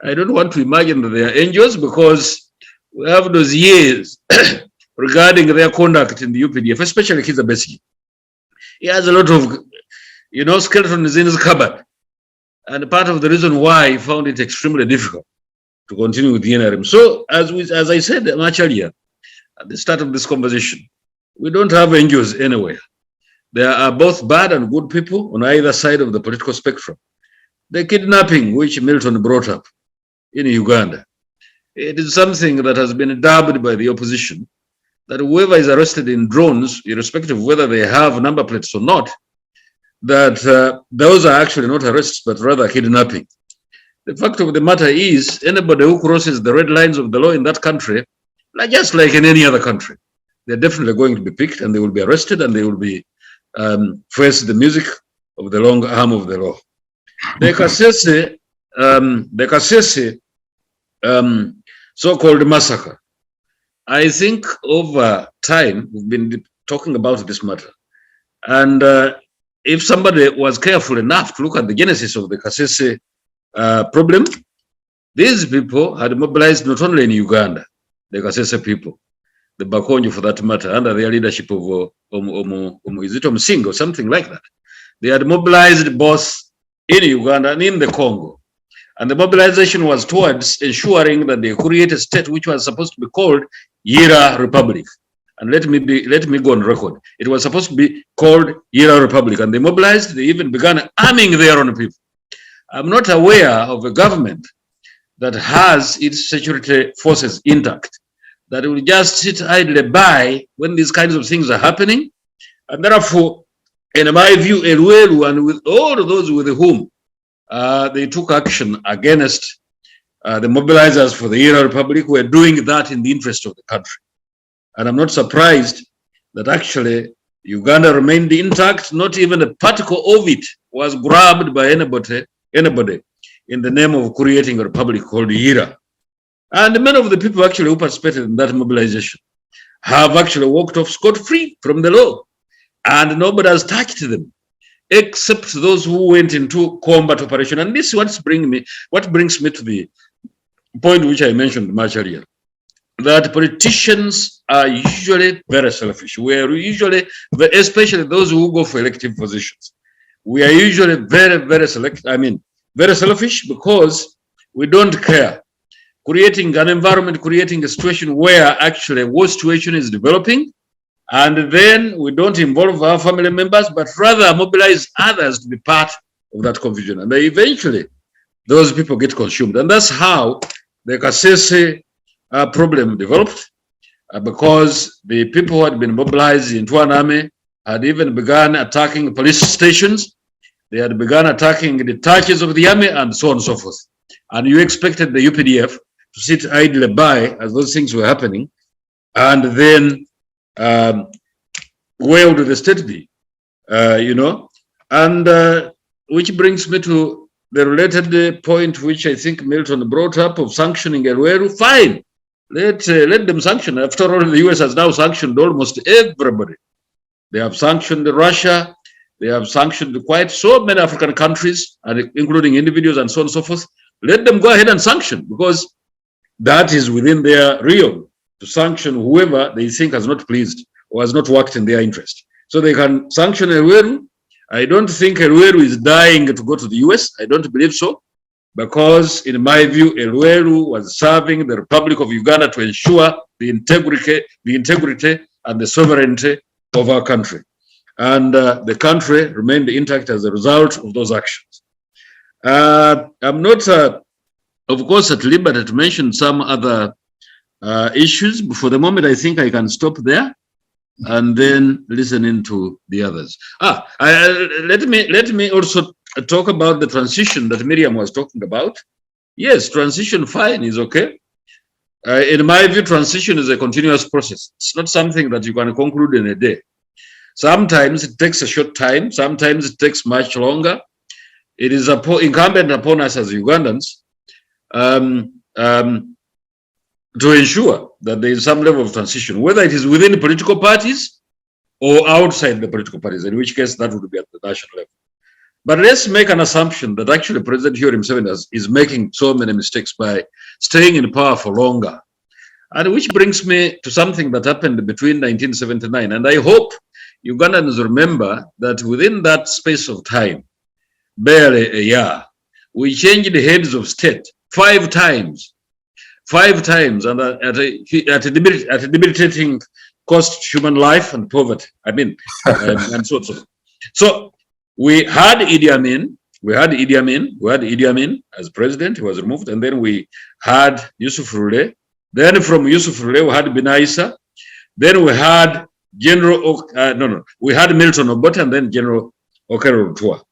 I don't want to imagine that they are angels because we have those years regarding their conduct in the UPDF, especially Kiza Besigye. He has a lot of, skeletons in his cupboard. And part of the reason why he found it extremely difficult to continue with the NRM. So, as I said much earlier, at the start of this conversation, we don't have angels anywhere. There are both bad and good people on either side of the political spectrum. The kidnapping, which Milton brought up in Uganda, it is something that has been dubbed by the opposition, that whoever is arrested in drones, irrespective of whether they have number plates or not, that those are actually not arrests, but rather kidnapping. The fact of the matter is, anybody who crosses the red lines of the law in that country, just like in any other country, they're definitely going to be picked and they will be arrested and they will be face the music of the long arm of the law. The Kasese so-called massacre. I think over time, we've been talking about this matter. And if somebody was careful enough to look at the genesis of the Kasese problem, these people had mobilized not only in Uganda, the Kasese people, the Bakonjo for that matter, under the leadership of Omusinga or something like that. They had mobilized both in Uganda and in the Congo. And the mobilization was towards ensuring that they create a state which was supposed to be called Yira Republic. And let me go on record. It was supposed to be called Yira Republic. And they mobilized, they even began arming their own people. I'm not aware of a government that has its security forces intact, that will just sit idly by when these kinds of things are happening. And therefore, in my view, Elwelu and with all of those with whom they took action against the mobilizers for the Yira Republic were doing that in the interest of the country. And I'm not surprised that actually Uganda remained intact. Not even a particle of it was grabbed by anybody in the name of creating a republic called Yira. And many of the people actually who participated in that mobilization have actually walked off scot-free from the law. And nobody has touched them, except those who went into combat operation. And this is what brings me to the point which I mentioned much earlier, that politicians are usually very selfish. We are usually, especially those who go for elective positions, we are usually very, very very selfish because we don't care. Creating an environment, creating a situation where actually war situation is developing, and then we don't involve our family members, but rather mobilize others to be part of that confusion. And eventually, those people get consumed. And that's how the Kasese problem developed, because the people who had been mobilized into an army had even begun attacking police stations. They had begun attacking the detachments of the army and so on and so forth. And you expected the UPDF to sit idly by as those things were happening. And then where would the state be? And which brings me to the related point which I think Milton brought up of sanctioning Elweru. Fine, let them sanction. After all, the US has now sanctioned almost everybody. They have sanctioned Russia. They have sanctioned quite so many African countries, and including individuals and so on and so forth. Let them go ahead and sanction, because that is within their realm to sanction whoever they think has not pleased or has not worked in their interest. So they can sanction Elweru, I don't think Elweru is dying to go to the US. I don't believe so, because in my view, Elweru was serving the Republic of Uganda to ensure the integrity and the sovereignty of our country. And the country remained intact as a result of those actions. I'm not, of course, at liberty to mention some other issues. For the moment, I think I can stop there and then listen into the others. Let me also talk about the transition that Miriam was talking about. Yes, transition, fine, is okay. In my view, transition is a continuous process. It's not something that you can conclude in a day. Sometimes it takes a short time. Sometimes it takes much longer. It is incumbent upon us as Ugandans to ensure that there is some level of transition, whether it is within the political parties or outside the political parties, in which case that would be at the national level. But let's make an assumption that actually President Yoweri Museveni is making so many mistakes by staying in power for longer. And which brings me to something that happened between 1979. And I hope Ugandans remember that within that space of time, barely a year, we changed the heads of state 5 times. 5 times, and at a debilitating cost to human life and poverty. I mean, and so on. So we had Idi Amin. We had Idi Amin as president. He was removed, and then we had Yusuf Rule. Then from Yusuf Rule, we had Binaisa. Then we had we had Milton Obote, and then General Okero Rutua.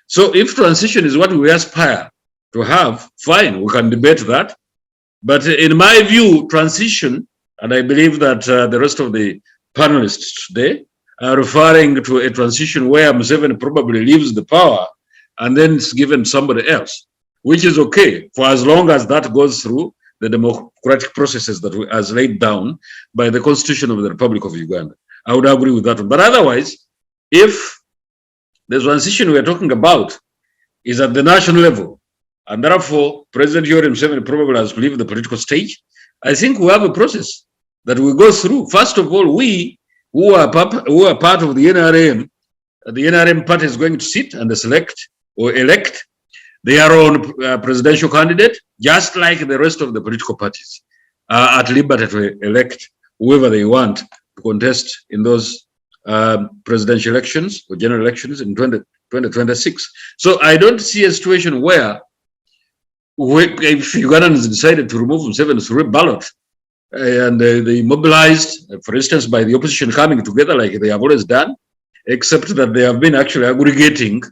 So if transition is what we aspire to have, fine, we can debate that. But in my view, transition, and I believe that the rest of the panelists today are referring to a transition where Museveni probably leaves the power and then it's given somebody else, which is okay for as long as that goes through the democratic processes that we as laid down by the Constitution of the Republic of Uganda. I would agree with that one. But otherwise, if the transition we're talking about is at the national level, and therefore President Yoweri Museveni probably has to leave the political stage, I think we have a process that we go through. First of all, we who are part of the NRM party is going to sit and select or elect their own presidential candidate, just like the rest of the political parties are at liberty to elect whoever they want to contest in those presidential elections or general elections in 2026. So I don't see a situation where if Ugandans decided to remove Museveni through ballot, and they mobilized, for instance, by the opposition coming together like they have always done, except that they have been actually aggregating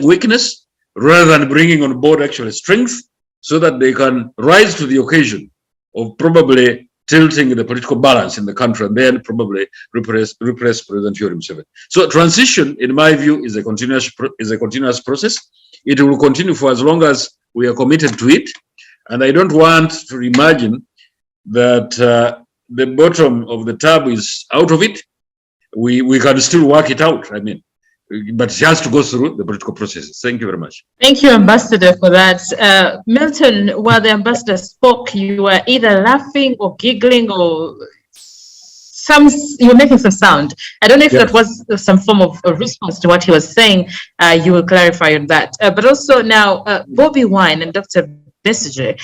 weakness rather than bringing on board actually strength, so that they can rise to the occasion of probably tilting the political balance in the country and then probably repress President Yoweri Museveni. So transition, in my view, is a continuous process. It will continue for as long as we are committed to it. And I don't want to imagine that the bottom of the tub is out of it. We can still work it out. I mean, but it has to go through the political processes. Thank you very much. Thank you, Ambassador, for that. Milton, while the Ambassador spoke, you were either laughing or giggling or you were making some sound. I don't know if that was some form of a response to what he was saying. You will clarify on that. But also now, Bobi Wine and Dr. Besigye,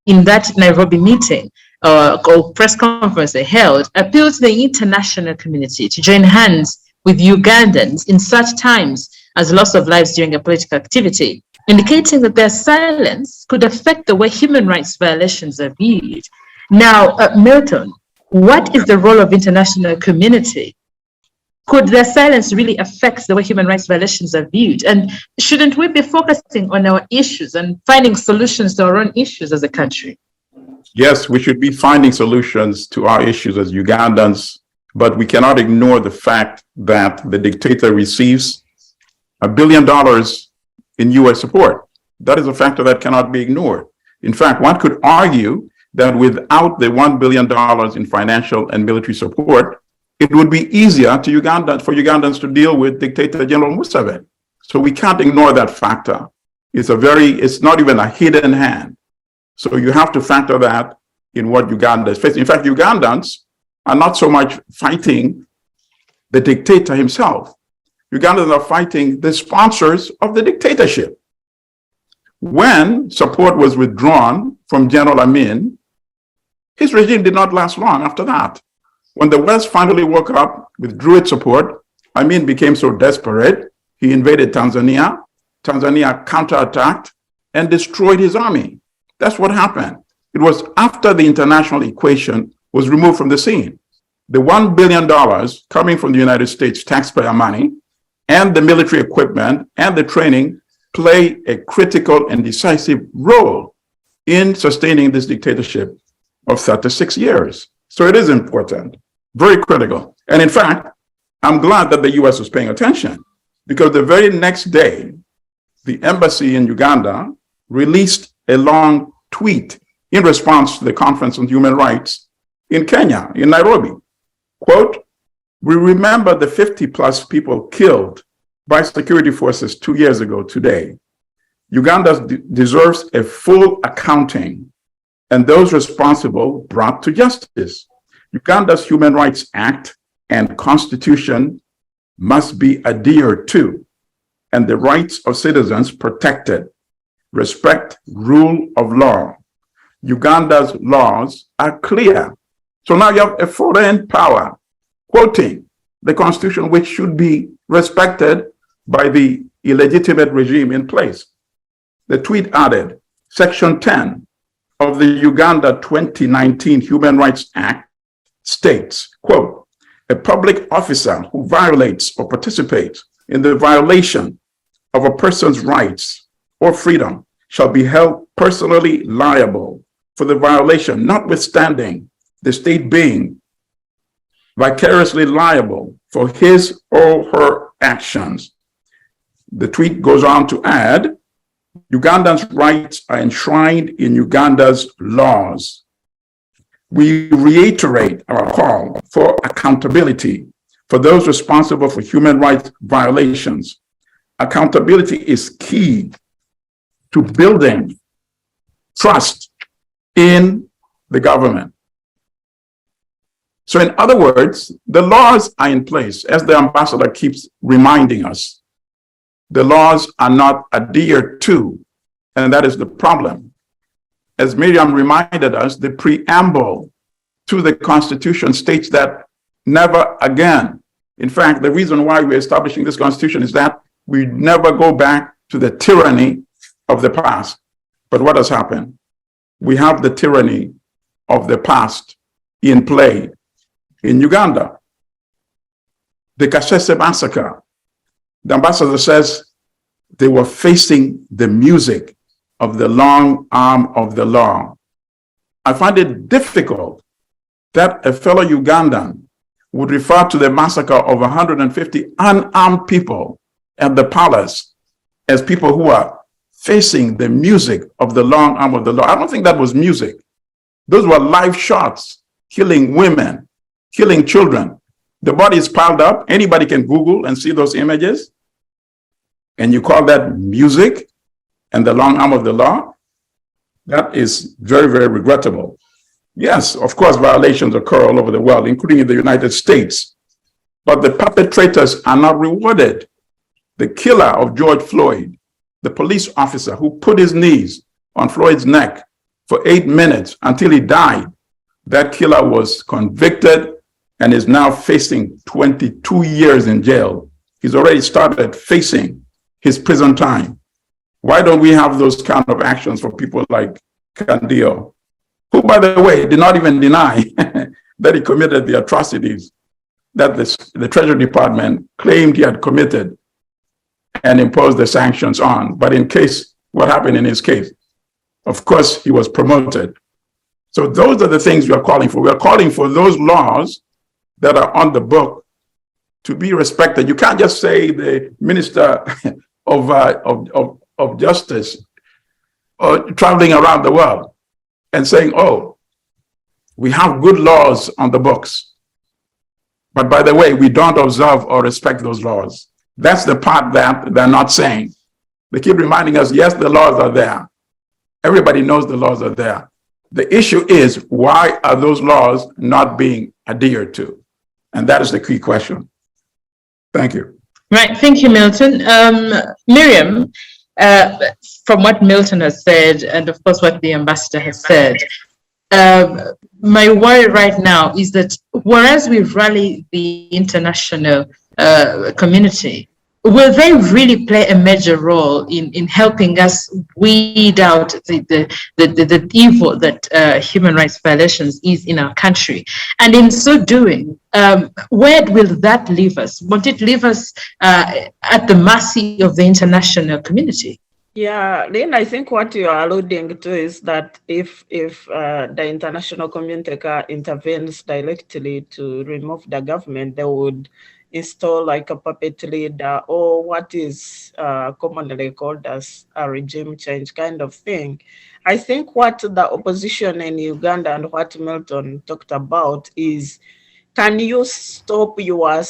in that Nairobi meeting or press conference they held, appealed to the international community to join hands with Ugandans in such times as loss of lives during a political activity, indicating that their silence could affect the way human rights violations are viewed. Now, Milton, what is the role of international community? Could their silence really affect the way human rights violations are viewed? And shouldn't we be focusing on our issues and finding solutions to our own issues as a country? Yes, we should be finding solutions to our issues as Ugandans, but we cannot ignore the fact that the dictator receives $1 billion in US support. That is a factor that cannot be ignored. In fact, one could argue that without the $1 billion in financial and military support, it would be easier for Ugandans to deal with dictator General Museveni. So we can't ignore that factor. It's not even a hidden hand. So you have to factor that in what Uganda is facing. In fact, Ugandans are not so much fighting the dictator himself. Ugandans are fighting the sponsors of the dictatorship. When support was withdrawn from General Amin, his regime did not last long after that. When the West finally woke up, withdrew its support, Amin became so desperate, he invaded Tanzania. Tanzania counterattacked and destroyed his army. That's what happened. It was after the international equation was removed from the scene. The $1 billion coming from the United States taxpayer money and the military equipment and the training play a critical and decisive role in sustaining this dictatorship of 36 years. So it is important, very critical. And in fact, I'm glad that the US was paying attention, because the very next day, the embassy in Uganda released a long tweet in response to the Conference on Human Rights in Kenya, in Nairobi. Quote, "We remember the 50 plus people killed by security forces 2 years ago today. Uganda deserves a full accounting and those responsible brought to justice. Uganda's Human Rights Act and Constitution must be adhered to, and the rights of citizens protected. Respect rule of law. Uganda's laws are clear." So now you have a foreign power quoting the Constitution, which should be respected by the illegitimate regime in place. The tweet added, Section 10 of the Uganda 2019 Human Rights Act states, quote, "A public officer who violates or participates in the violation of a person's rights or freedom shall be held personally liable for the violation, notwithstanding the state being vicariously liable for his or her actions." The tweet goes on to add, "Ugandans' rights are enshrined in Uganda's laws. We reiterate our call for accountability for those responsible for human rights violations. Accountability is key to building trust in the government." So in other words, the laws are in place, as the ambassador keeps reminding us. The laws are not adhered to, and that is the problem. As Miriam reminded us, the preamble to the Constitution states that never again. In fact, the reason why we're establishing this Constitution is that we never go back to the tyranny of the past. But what has happened? We have the tyranny of the past in play in Uganda. The Kasese massacre, the ambassador says they were facing the music of the long arm of the law. I find it difficult that a fellow Ugandan would refer to the massacre of 150 unarmed people at the palace as people who are facing the music of the long arm of the law. I don't think that was music. Those were live shots, killing women, killing children. The body is piled up. Anybody can Google and see those images. And you call that music and the long arm of the law? That is very, very regrettable. Yes, of course, violations occur all over the world, including in the United States. But the perpetrators are not rewarded. The killer of George Floyd, the police officer who put his knees on Floyd's neck for 8 minutes until he died, that killer was convicted and is now facing 22 years in jail. He's already started facing his prison time. Why don't we have those kind of actions for people like Candio, who, by the way, did not even deny that he committed the atrocities that the Treasury Department claimed he had committed and imposed the sanctions on. But in case, what happened in his case? Of course, he was promoted. So those are the things we are calling for. We are calling for those laws that are on the book to be respected. You can't just say the Minister of Justice traveling around the world and saying, oh, we have good laws on the books. But by the way, we don't observe or respect those laws. That's the part that they're not saying. They keep reminding us, yes, the laws are there. Everybody knows the laws are there. The issue is, why are those laws not being adhered to? And that is the key question. Thank you. Right, thank you, Milton. Miriam, from what Milton has said, and of course what the ambassador has said, my worry right now is that whereas we rally the international community, will they really play a major role in helping us weed out the evil that human rights violations is in our country? And in so doing, where will that leave us? Won't it leave us at the mercy of the international community? Yeah, Lynn, I think what you are alluding to is that if the international community intervenes directly to remove the government, they would install like a puppet leader or what is commonly called as a regime change kind of thing. I think what the opposition in Uganda and what Milton talked about is, can you stop your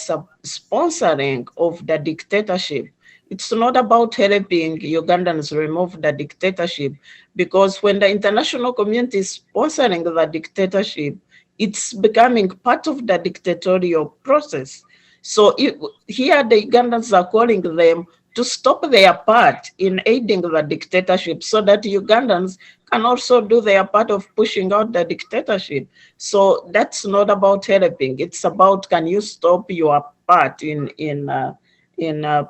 sponsoring of the dictatorship? It's not about helping Ugandans remove the dictatorship, because when the international community is sponsoring the dictatorship, it's becoming part of the dictatorial process. So here the Ugandans are calling them to stop their part in aiding the dictatorship so that Ugandans can also do their part of pushing out the dictatorship. So that's not about helping. It's about, can you stop your part in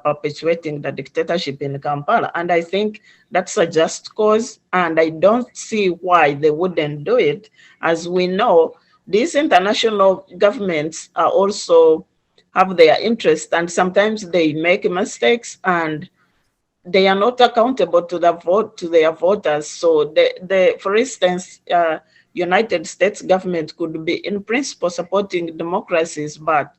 perpetuating the dictatorship in Kampala? And I think that's a just cause, and I don't see why they wouldn't do it. As we know, these international governments are also have their interest, and sometimes they make mistakes and they are not accountable to their voters. So for instance, United States government could be in principle supporting democracies, but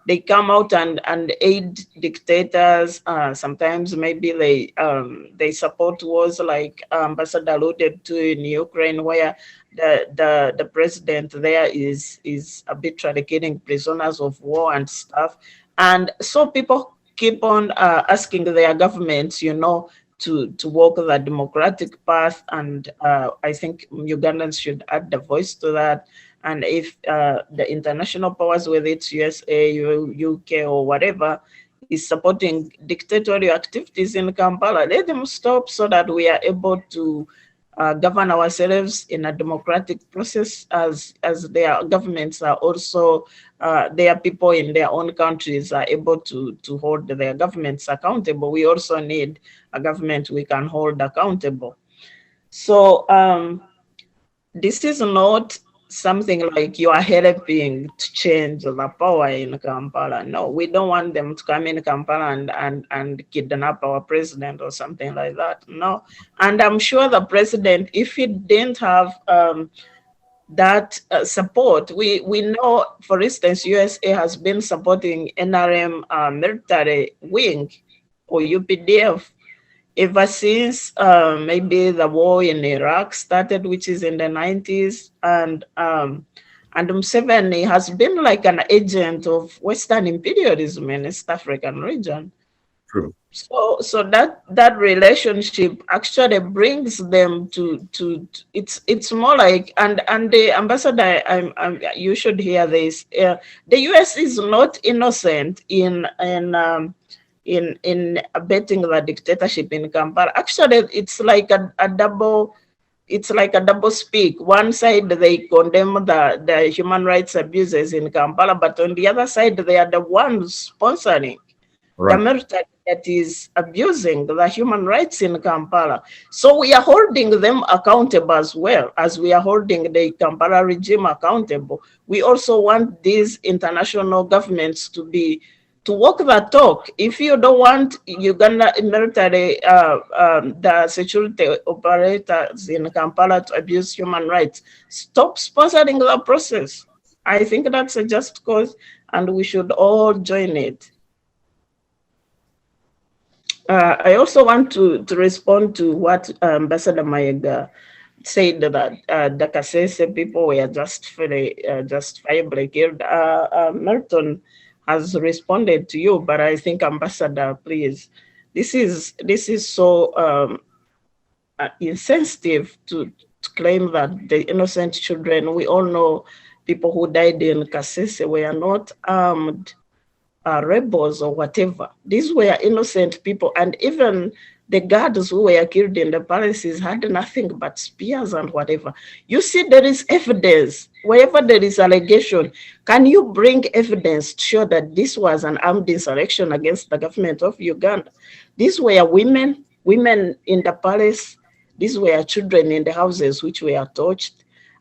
they come out and aid dictators. Sometimes maybe they support wars, like Ambassador alluded to in Ukraine, where the president there is arbitrarily killing prisoners of war and stuff. And so people keep on asking their governments, to walk the democratic path. And I think Ugandans should add the voice to that. And if the international powers, whether it's USA, UK, or whatever, is supporting dictatorial activities in Kampala, let them stop so that we are able to govern ourselves in a democratic process, as their governments are also, their people in their own countries are able to hold their governments accountable. We also need a government we can hold accountable. So this is not something like you are helping to change the power in Kampala. No, we don't want them to come in Kampala and kidnap our president or something like that. No. And I'm sure the president, if he didn't have that support, we know, for instance, USA has been supporting NRM military wing, or UPDF, ever since maybe the war in Iraq started, which is in the 90s, and Museveni has been like an agent of Western imperialism in East African region. True. So that relationship actually brings them to it's more like, and the ambassador, you should hear this. The US is not innocent in abetting the dictatorship in Kampala. Actually, it's like a double speak. One side, they condemn the human rights abuses in Kampala, but on the other side, they are the ones sponsoring the military that is abusing the human rights in Kampala. So we are holding them accountable as well as we are holding the Kampala regime accountable. We also want these international governments to walk the talk. If you don't want Uganda military, the security operators in Kampala to abuse human rights, stop sponsoring the process. I think that's a just cause, and we should all join it. I also want to respond to what Ambassador Mayega said, that the Kasese people were justifiably killed. Milton has responded to you, but I think, Ambassador, please, this is so insensitive to claim that the innocent children, we all know people who died in Kasese were not armed rebels or whatever. These were innocent people, and even the guards who were killed in the palaces had nothing but spears and whatever. You see, there is evidence. Wherever there is allegation, can you bring evidence to show that this was an armed insurrection against the government of Uganda? These were women in the palace. These were children in the houses which were tortured.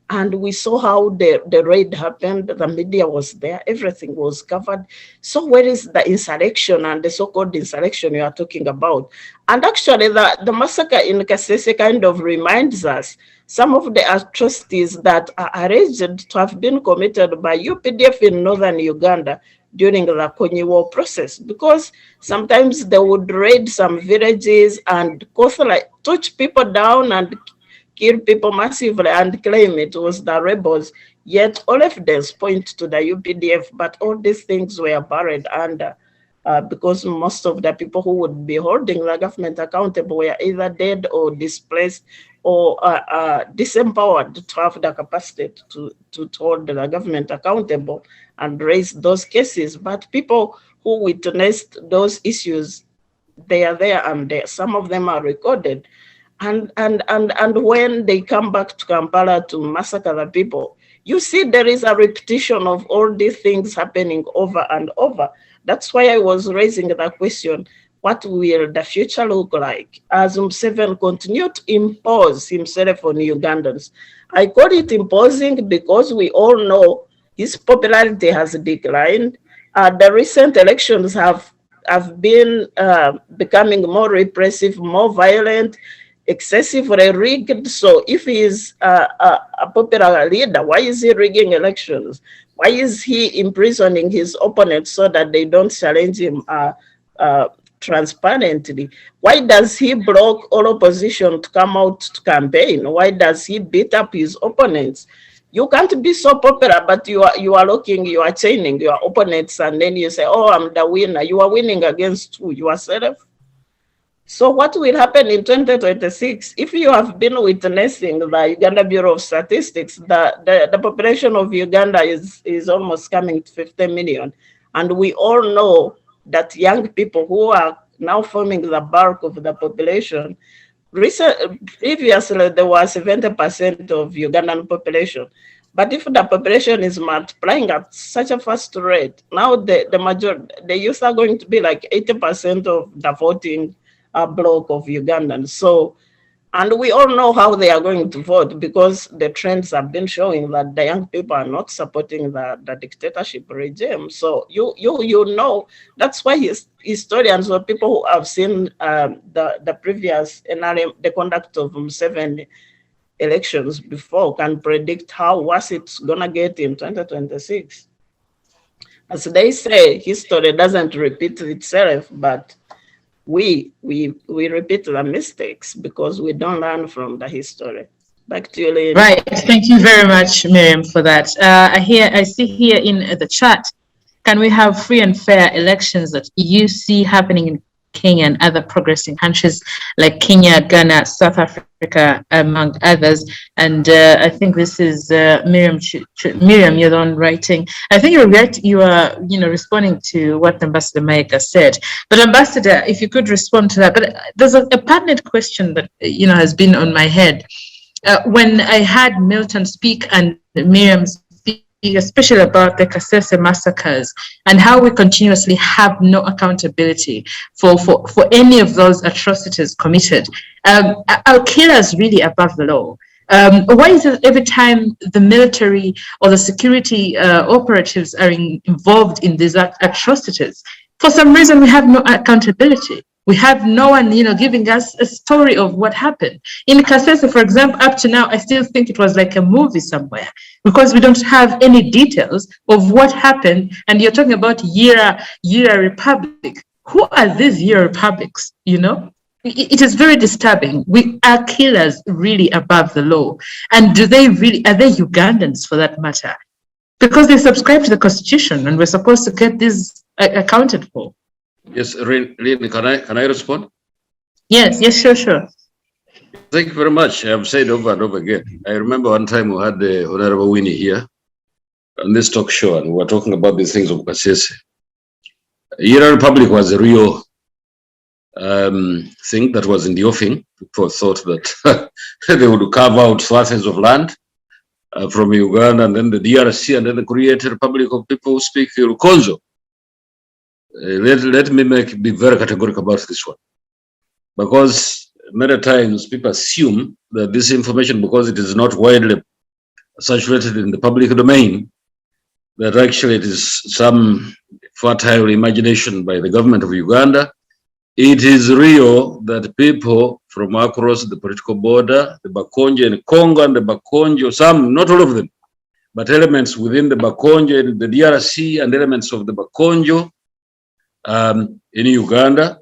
And we saw how the raid happened. The media was there. Everything was covered. So where is the insurrection and the so-called insurrection you are talking about? And actually, the massacre in Kasese kind of reminds us some of the atrocities that are alleged to have been committed by UPDF in northern Uganda during the Konyi War process, because sometimes they would raid some villages and touch people down and kill people massively and claim it was the rebels. Yet all evidence point to the UPDF, but all these things were buried under because most of the people who would be holding the government accountable were either dead or displaced or disempowered to have the capacity to hold the government accountable and raise those cases. But people who witnessed those issues, they are there, and some of them are recorded. And when they come back to Kampala to massacre the people, you see there is a repetition of all these things happening over and over. That's why I was raising the question, what will the future look like as Museveni continues to impose himself on Ugandans? I call it imposing because we all know his popularity has declined. The recent elections have been becoming more repressive, more violent, excessively rigged. So if he is a popular leader, why is he rigging elections? Why is he imprisoning his opponents so that they don't challenge him transparently? Why does he block all opposition to come out to campaign? Why does he beat up his opponents? You can't be so popular, but you are looking, you are chaining your opponents, and then you say, oh, I'm the winner. You are winning against who? Yourself? So what will happen in 2026? If you have been witnessing the Uganda Bureau of Statistics, the population of Uganda is almost coming to 50 million. And we all know that young people who are now forming the bulk of the population, previously there was 70% of Ugandan population. But if the population is multiplying at such a fast rate, now the youth are going to be like 80% of the voting block of Ugandans. So, and we all know how they are going to vote, because the trends have been showing that the young people are not supporting the dictatorship regime. So you know, that's why historians or people who have seen the previous NRM, the conduct of 7 elections before, can predict how worse it's gonna get in 2026. As they say, history doesn't repeat itself, but we repeat the mistakes because we don't learn from the history. Back to you, Lynn. Right. Thank you very much, Miriam, for that. I see here in the chat, can we have free and fair elections that you see happening in Kenya and other progressing countries like Kenya, Ghana, South Africa, among others? And I think this is Miriam. Miriam, you're the one writing. I think you are responding to what Ambassador Mayega said. But Ambassador, if you could respond to that. But there's a pertinent question that has been on my head when I had Milton speak and Miriam speak, especially about the Kasese massacres and how we continuously have no accountability for any of those atrocities committed. Are killers really above the law? Why is it every time the military or the security operatives are involved in these atrocities, for some reason we have no accountability? We have no one, giving us a story of what happened. In Kasese, for example, up to now, I still think it was like a movie somewhere because we don't have any details of what happened. And you're talking about Yira Republic. Who are these Yira Republics, It is very disturbing. Are killers really above the law? And are they Ugandans for that matter? Because they subscribe to the Constitution and we're supposed to get this accounted for. Yes, Lynn, can I respond? Yes, sure. Thank you very much. I've said over and over again. I remember one time we had the Honorable Winnie here on this talk show, and we were talking about these things of Kasese. Iran Republic was a real thing that was in the offing. People thought that they would carve out swathes of land from Uganda and then the DRC, and then the created Republic of People who speak Rukonzo. Let me be very categorical about this one, because many times people assume that this information, because it is not widely saturated in the public domain, that actually it is some fertile imagination by the government of Uganda. It is real that people from across the political border, the Bakonjo in Congo and the Bakonjo, some, not all of them, but elements within the Bakonjo in the DRC and elements of the Bakonjo in Uganda,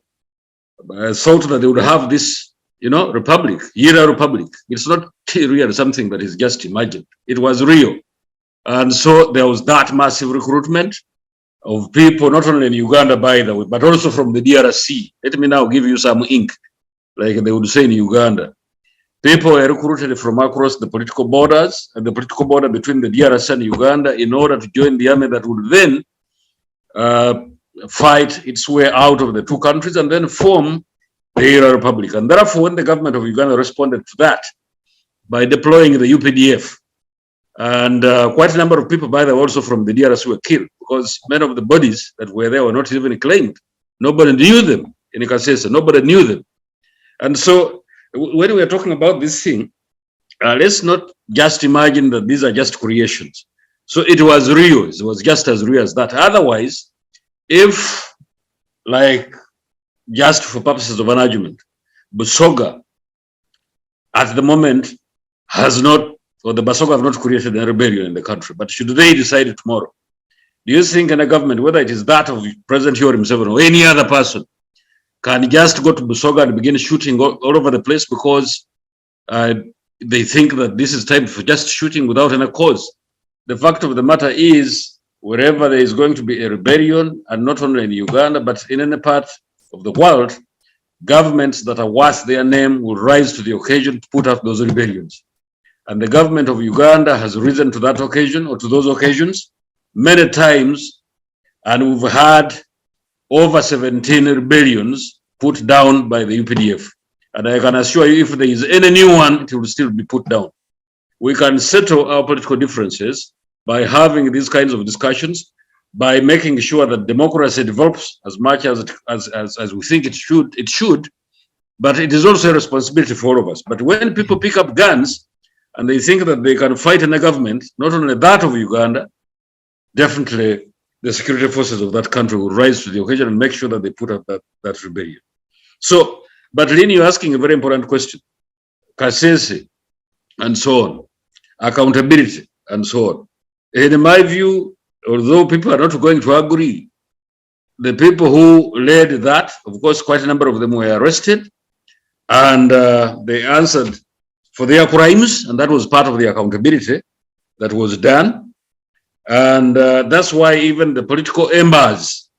thought that they would have this, republic, Yira Republic. It's not really something that is just imagined. It was real. And so there was that massive recruitment of people, not only in Uganda, by the way, but also from the DRC. Let me now give you some ink, like they would say in Uganda. People were recruited from across the political borders and the political border between the DRC and Uganda in order to join the army that would then fight its way out of the two countries and then form the Yira Republic. And therefore, when the government of Uganda responded to that by deploying the UPDF, and quite a number of people, by the way, also from the DRC were killed, because many of the bodies that were there were not even claimed. Nobody knew them in Kasese. Nobody knew them. And so when we are talking about this thing, let's not just imagine that these are just creations. So it was real. It was just as real as that. Otherwise, if, like, just for purposes of an argument, Busoga at the moment has not, or the Basoga have not created a rebellion in the country, but should they decide tomorrow, do you think in a government, whether it is that of President Yoweri Museveni or any other person, can just go to Busoga and begin shooting all over the place because they think that this is time for just shooting without any cause? The fact of the matter is, wherever there is going to be a rebellion, and not only in Uganda, but in any part of the world, governments that are worth their name will rise to the occasion to put out those rebellions. And the government of Uganda has risen to that occasion or to those occasions many times, and we've had over 17 rebellions put down by the UPDF. And I can assure you, if there is any new one, it will still be put down. We can settle our political differences by having these kinds of discussions, by making sure that democracy develops as much as we think it should, but it is also a responsibility for all of us. But when people pick up guns and they think that they can fight in the government, not only that of Uganda, definitely the security forces of that country will rise to the occasion and make sure that they put out that rebellion. So, but Lynn, you're asking a very important question. Kasese and so on, accountability and so on. In my view, although people are not going to agree, the people who led that, of course, quite a number of them were arrested, and they answered for their crimes, and that was part of the accountability that was done. And that's why even the political embers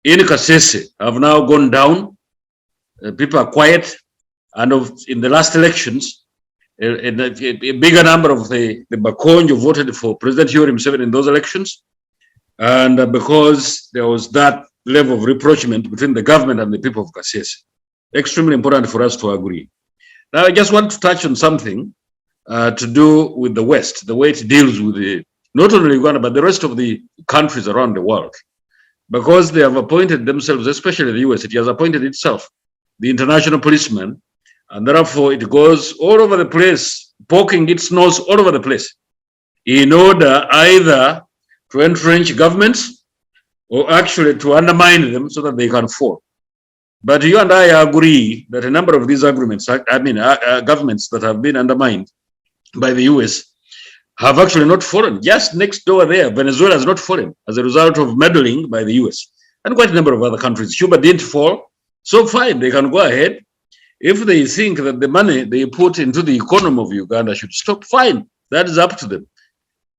in Kasese have now gone down. People are quiet, and in the last elections, a bigger number of the Bakonjo voted for President Yoweri Museveni in those elections, and because there was that level of rapprochement between the government and the people of Kasese. Extremely important for us to agree. Now, I just want to touch on something to do with the West, the way it deals with not only Uganda, but the rest of the countries around the world, because they have appointed themselves, especially the US, it has appointed itself, the international policeman, and therefore it goes all over the place, poking its nose all over the place, in order either to entrench governments or actually to undermine them so that they can fall. But you and I agree that a number of these agreements, governments that have been undermined by the US have actually not fallen. Just next door there, Venezuela has not fallen as a result of meddling by the US, and quite a number of other countries. Cuba didn't fall, so fine, they can go ahead. If they think that the money they put into the economy of Uganda should stop, fine, that is up to them.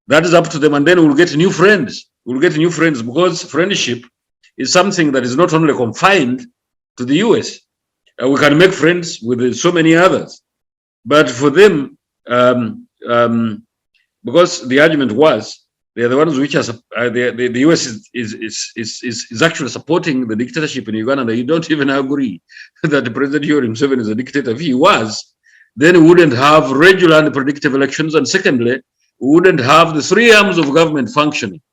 That is up to them, and then we'll get new friends. We'll get new friends, because friendship is something that is not only confined to the US. We can make friends with so many others. But for them, because the argument was They are the ones which are the US is actually supporting the dictatorship in Uganda. And you don't even agree that President Yoweri Museveni is a dictator. If he was, then we wouldn't have regular and predictable elections. And secondly, we wouldn't have the three arms of government functioning.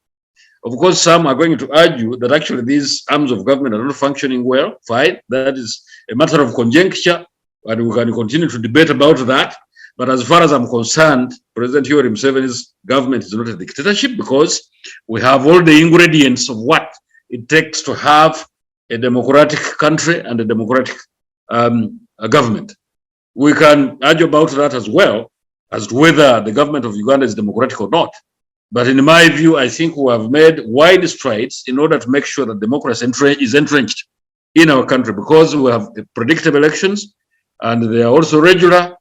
Of course, some are going to argue that actually these arms of government are not functioning well. Fine, that is a matter of conjecture, and we can continue to debate about that. But as far as I'm concerned, President Yoweri Museveni's government is not a dictatorship because we have all the ingredients of what it takes to have a democratic country and a democratic government. We can argue about that as well as to whether the government of Uganda is democratic or not. But in my view, I think we have made wide strides in order to make sure that democracy is entrenched in our country, because we have predictable elections and they are also regular,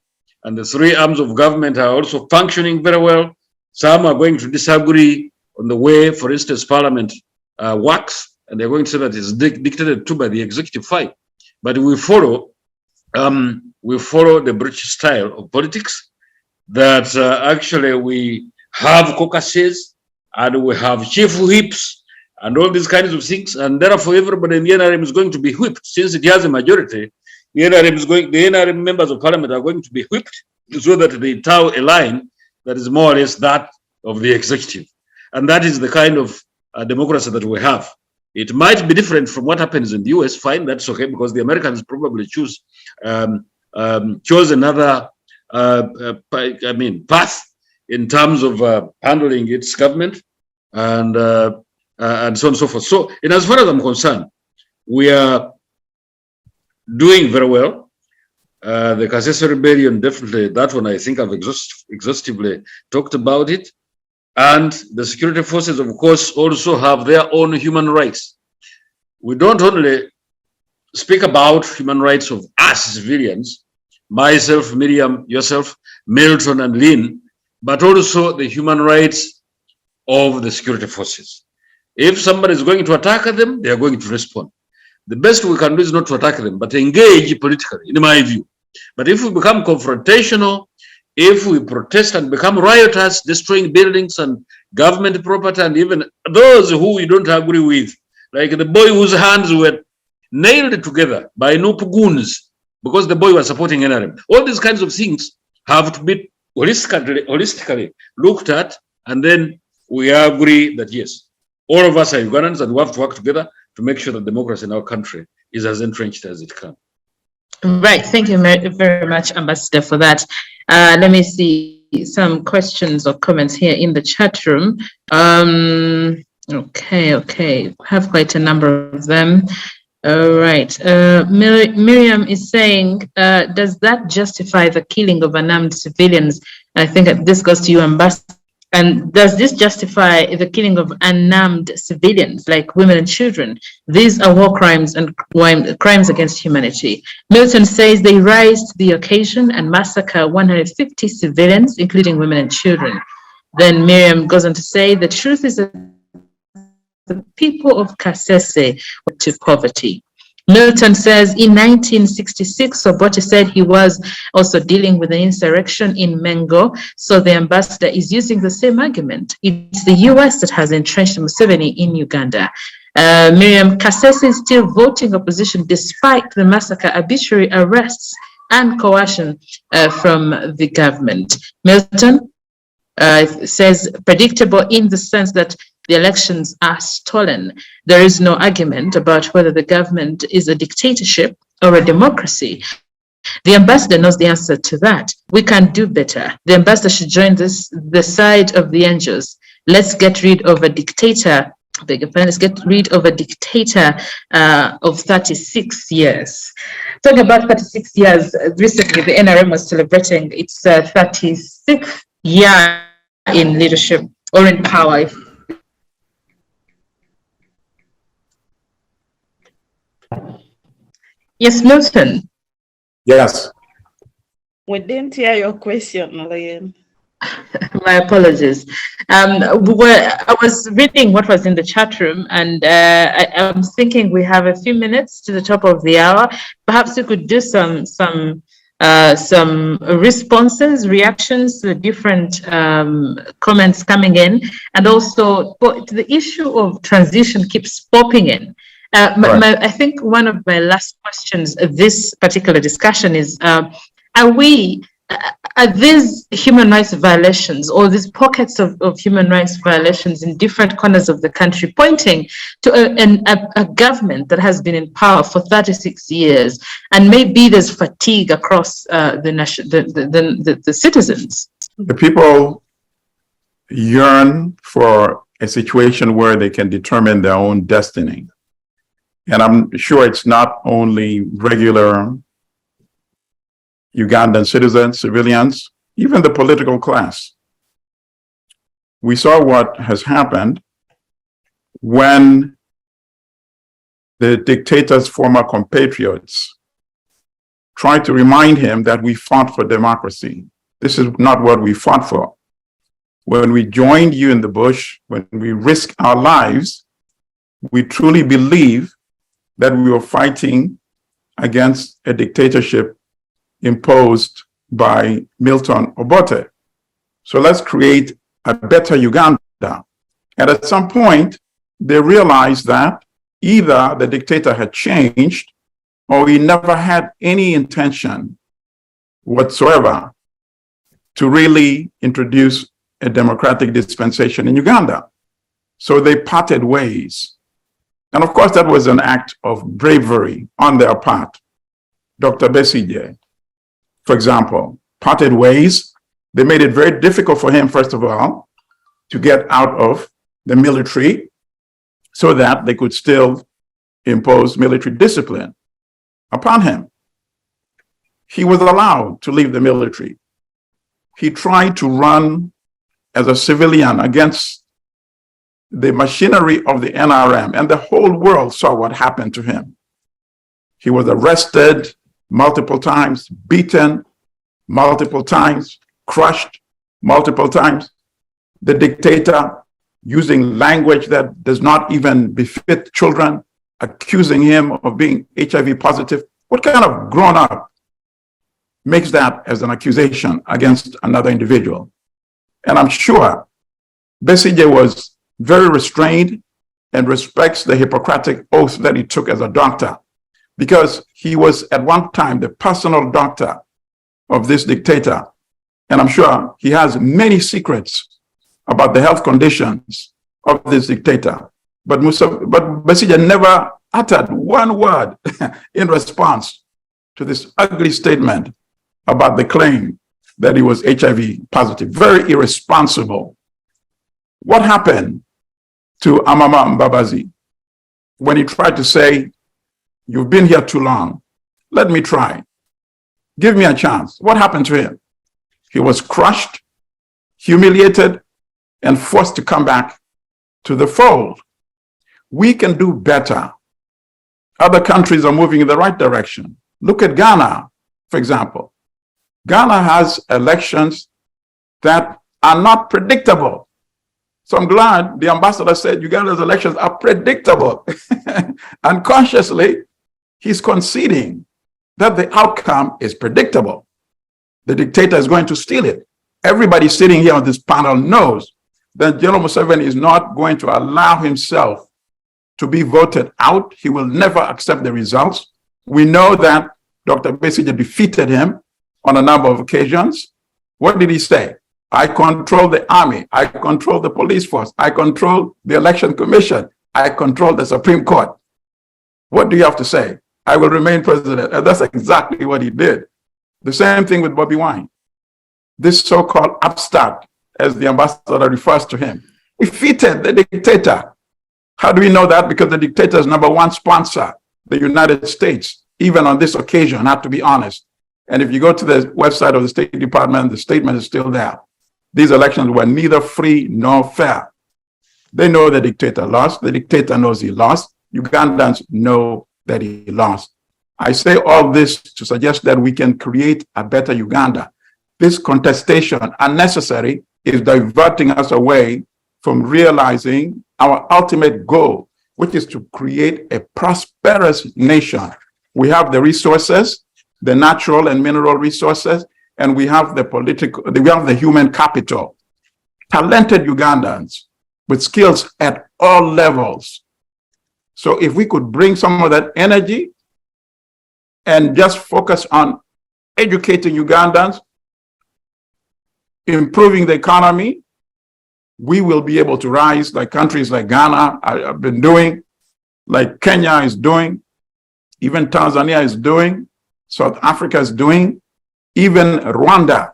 and the three arms of government are also functioning very well. Some are going to disagree on the way, for instance, Parliament works, and they're going to say that it's dictated to by the executive fight. But we follow the British style of politics, that actually we have caucuses and we have chief whips and all these kinds of things, and therefore everybody in the NRM is going to be whipped. Since it has a majority, the NRM members of parliament are going to be whipped so that they toe a line that is more or less that of the executive. And that is the kind of democracy that we have. It might be different from what happens in the US. Fine, that's okay, because the Americans probably chose another path in terms of handling its government and so on and so forth. So, in as far as I'm concerned, we are doing very well. The Kasese rebellion, definitely, that one I think I've exhaustively talked about it. And the security forces, of course, also have their own human rights. We don't only speak about human rights of us civilians, myself, Miriam, yourself, Milton, and Lynn, but also the human rights of the security forces. If somebody is going to attack them, they are going to respond. The best we can do is not to attack them, but engage politically, in my view. But if we become confrontational, if we protest and become rioters, destroying buildings and government property, and even those who we don't agree with, like the boy whose hands were nailed together by Nup goons because the boy was supporting NRM. All these kinds of things have to be holistically looked at, and then we agree that yes, all of us are Ugandans and we have to work together to make sure that democracy in our country is as entrenched as it can. Right. Thank you very much, Ambassador, for that. Let me see some questions or comments here in the chat room. Okay. Have quite a number of them. All right. Miriam is saying, does that justify the killing of unarmed civilians? I think this goes to you, Ambassador. And does this justify the killing of unarmed civilians like women and children? These are war crimes and crimes against humanity. Milton says they rise to the occasion and massacre 150 civilians, including women and children. Then Miriam goes on to say the truth is that the people of Kasese were to poverty. Milton says in 1966, Obote said he was also dealing with an insurrection in Mengo. So the ambassador is using the same argument. It's the US that has entrenched Museveni in Uganda. Miriam, Kasese is still voting opposition despite the massacre, arbitrary arrests, and coercion from the government. Milton says predictable in the sense that the elections are stolen. There is no argument about whether the government is a dictatorship or a democracy. The ambassador knows the answer to that. We can do better. The ambassador should join the side of the angels. Let's get rid of a dictator. Let's get rid of a dictator of 36 years. Talking about 36 years, recently the NRM was celebrating its 36th year in leadership or in power. Yes, Milton. Yes. We didn't hear your question, Lynn. My apologies. I was reading what was in the chat room, and I'm thinking we have a few minutes to the top of the hour. Perhaps we could do some some responses, reactions to the different comments coming in, and also the issue of transition keeps popping in. I think one of my last questions of this particular discussion is, are these human rights violations or these pockets of human rights violations in different corners of the country pointing to a government that has been in power for 36 years, and maybe there's fatigue across the citizens? The people yearn for a situation where they can determine their own destiny. And I'm sure it's not only regular Ugandan citizens, civilians, even the political class. We saw what has happened when the dictator's former compatriots tried to remind him that we fought for democracy. This is not what we fought for. When we joined you in the bush, when we risked our lives, we truly believe that we were fighting against a dictatorship imposed by Milton Obote. So let's create a better Uganda. And at some point, they realized that either the dictator had changed or he never had any intention whatsoever to really introduce a democratic dispensation in Uganda. So they parted ways. And of course, that was an act of bravery on their part. Dr. Besigye, for example, parted ways. They made it very difficult for him, first of all, to get out of the military so that they could still impose military discipline upon him. He was allowed to leave the military. He tried to run as a civilian against the machinery of the NRM, and the whole world saw what happened to him. He was arrested multiple times, beaten multiple times, crushed multiple times. The dictator, using language that does not even befit children, accusing him of being HIV positive. What kind of grown-up makes that as an accusation against another individual? And I'm sure Besigye was very restrained and respects the Hippocratic oath that he took as a doctor, because he was at one time the personal doctor of this dictator. And I'm sure he has many secrets about the health conditions of this dictator. But Besigye never uttered one word in response to this ugly statement about the claim that he was HIV positive. Very irresponsible. What happened to Amama Mbabazi when he tried to say, "You've been here too long. Let me try. Give me a chance"? What happened to him? He was crushed, humiliated, and forced to come back to the fold. We can do better. Other countries are moving in the right direction. Look at Ghana, for example. Ghana has elections that are not predictable. So I'm glad the ambassador said Uganda's elections are predictable. Unconsciously, he's conceding that the outcome is predictable. The dictator is going to steal it. Everybody sitting here on this panel knows that General Museveni is not going to allow himself to be voted out. He will never accept the results. We know that Dr. Besigye defeated him on a number of occasions. What did he say? "I control the army. I control the police force. I control the election commission. I control the Supreme Court." What do you have to say? "I will remain president." And that's exactly what he did. The same thing with Bobi Wine. This so-called upstart, as the ambassador refers to him, defeated the dictator. How do we know that? Because the dictator's number one sponsor, the United States, even on this occasion, have to be honest. And if you go to the website of the State Department, the statement is still there. These elections were neither free nor fair. They know the dictator lost. The dictator knows he lost. Ugandans know that he lost. I say all this to suggest that we can create a better Uganda. This contestation, unnecessary, is diverting us away from realizing our ultimate goal, which is to create a prosperous nation. We have the resources. the natural and mineral resources, and we have the human capital. Talented Ugandans with skills at all levels. So if we could bring some of that energy and just focus on educating Ugandans, improving the economy, we will be able to rise like countries like Ghana have been doing, like Kenya is doing, even Tanzania is doing, South Africa is doing, even Rwanda,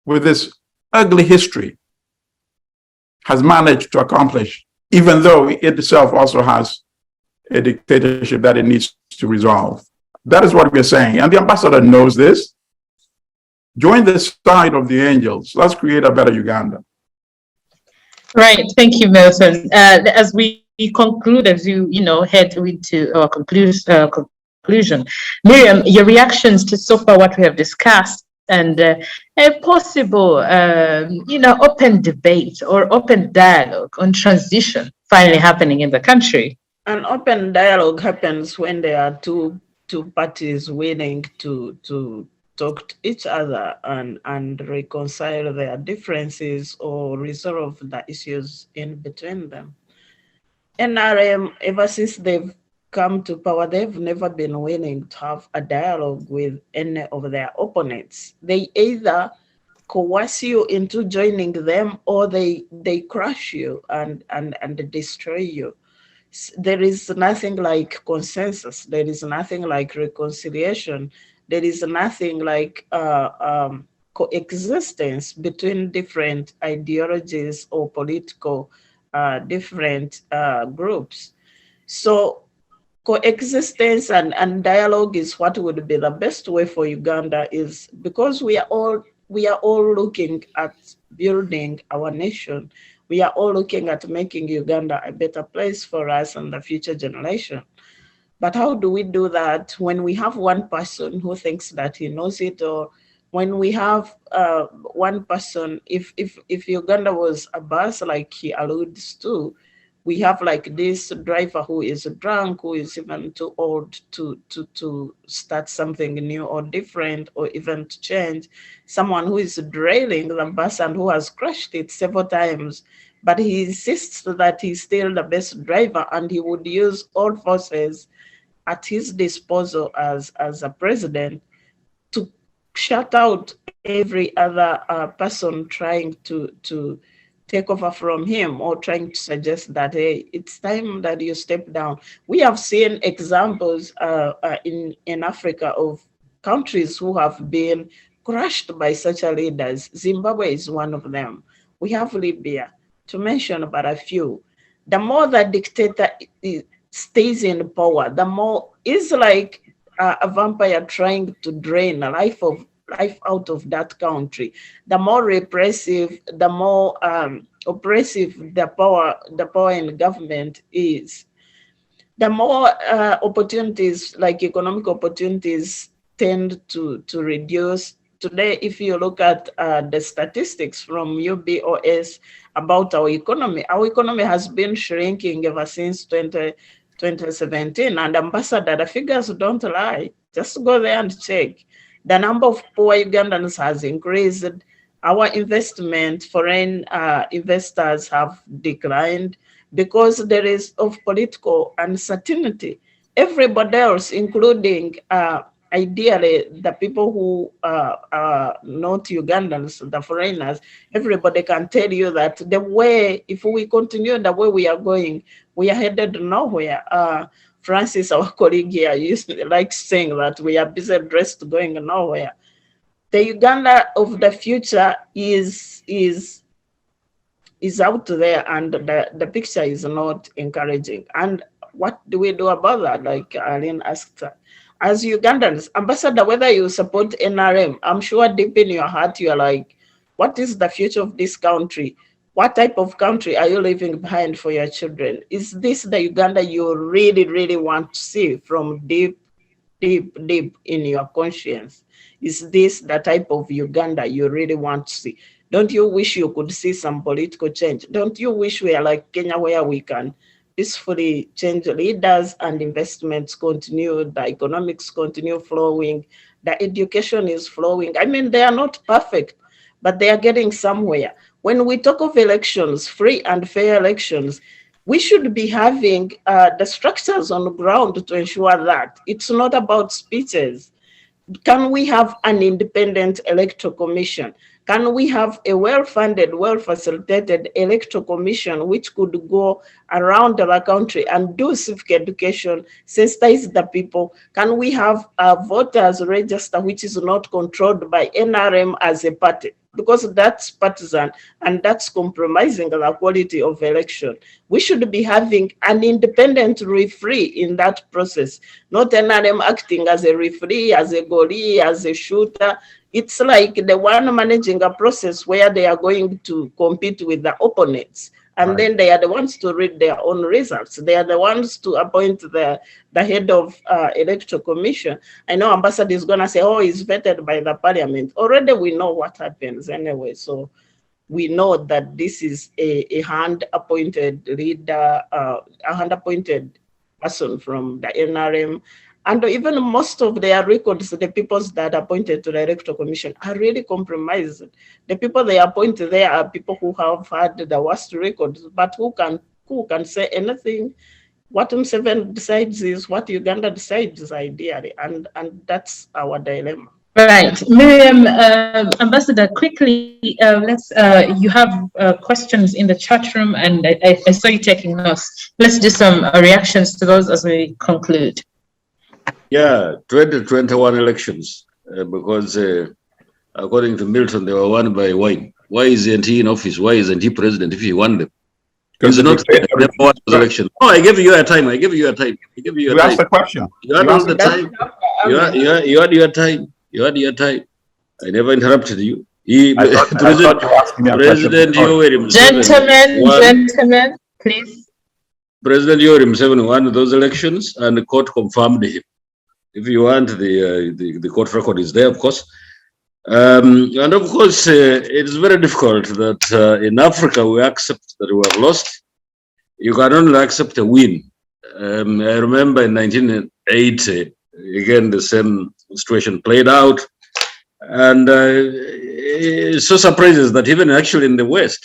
with this ugly history, has managed to accomplish, even though it itself also has a dictatorship that it needs to resolve. That is what we're saying. And the ambassador knows this. Join the side of the angels. Let's create a better Uganda. Right. Thank you, Milton. As we conclude, as you head into our conclusion, Miriam, your reactions to so far what we have discussed and a possible, open debate or open dialogue on transition finally happening in the country. An open dialogue happens when there are two parties willing to talk to each other and reconcile their differences or resolve the issues in between them. NRM, ever since they've come to power, they've never been willing to have a dialogue with any of their opponents. They either coerce you into joining them or they crush you and destroy you. There is nothing like consensus. There is nothing like reconciliation. There is nothing like coexistence between different ideologies or political different groups. So coexistence and dialogue is what would be the best way for Uganda, is because we are all looking at building our nation. We are all looking at making Uganda a better place for us and the future generation. But how do we do that when we have one person who thinks that he knows it, or when we have one person, if Uganda was a bus, like he alludes to, we have like this driver who is drunk, who is even too old to start something new or different or even to change, someone who is derailing the bus and who has crashed it several times, but he insists that he's still the best driver and he would use all forces at his disposal as a president to shut out every other person trying to take over from him or trying to suggest that, hey, it's time that you step down. We have seen examples in Africa of countries who have been crushed by such leaders. Zimbabwe is one of them. We have Libya, to mention but a few. The more the dictator stays in power, the more it's like a vampire trying to drain life out of that country. The more repressive, the more oppressive the power in government is, the more opportunities, like economic opportunities, tend to reduce. Today, if you look at the statistics from UBOS about our economy has been shrinking ever since 2017. And Ambassador, the figures don't lie. Just go there and check. The number of poor Ugandans has increased. Our investment, foreign investors have declined because there is of political uncertainty. Everybody else, including ideally the people who are not Ugandans, the foreigners, everybody can tell you that the way, if we continue the way we are going, we are headed nowhere. Francis, our colleague here, used to like saying that we are busy dressed going nowhere. The Uganda of the future is out there, and the picture is not encouraging. And what do we do about that? Like Lynn asked, as Ugandans, Ambassador, whether you support NRM, I'm sure deep in your heart you're like, what is the future of this country? What type of country are you leaving behind for your children? Is this the Uganda you really, really want to see from deep in your conscience? Is this the type of Uganda you really want to see? Don't you wish you could see some political change? Don't you wish we are like Kenya, where we can peacefully change leaders and investments continue, the economics continue flowing, the education is flowing. I mean, they are not perfect, but they are getting somewhere. When we talk of elections, free and fair elections, we should be having the structures on the ground to ensure that it's not about speeches. Can we have an independent electoral commission? Can we have a well-funded, well-facilitated electoral commission which could go around the country and do civic education, sensitize the people? Can we have a voters register which is not controlled by NRM as a party? Because that's partisan and that's compromising the quality of election. We should be having an independent referee in that process, not NRM acting as a referee, as a goalie, as a shooter. It's like the one managing a process where they are going to compete with the opponents. And Right. then they are the ones to read their own results. They are the ones to appoint the head of electoral commission. I know ambassador is going to say, oh, he's vetted by the parliament. Already we know what happens anyway. So we know that this is a hand-appointed leader, a hand-appointed person from the NRM. And even most of their records, the people that are appointed to the electoral commission are really compromised. The people they appoint there are people who have had the worst records, but who can say anything. What Museveni decides is what Uganda decides ideally, and that's our dilemma. Right, Miriam, Ambassador, quickly, you have questions in the chat room, and I saw you taking notes. Let's do some reactions to those as we conclude. Yeah, 2021 elections, because according to Milton, they were won by wine. Why isn't he in office? Why isn't he president if he won them? Because not never won those elections. No, I gave you a time. I give you a time. I give you a You time. asked the question. You had all the time. You had your time. You had your time. I never interrupted you. I thought you were asking me a President question. Yoweri Gentlemen, please. President Yoweri Museveni won those elections, and the court confirmed him. If you want, the court record is there, of course. And of course, it's very difficult that in Africa we accept that we have lost. You can only accept a win. I remember in 1980, again, the same situation played out. And it's so surprising that even actually in the West,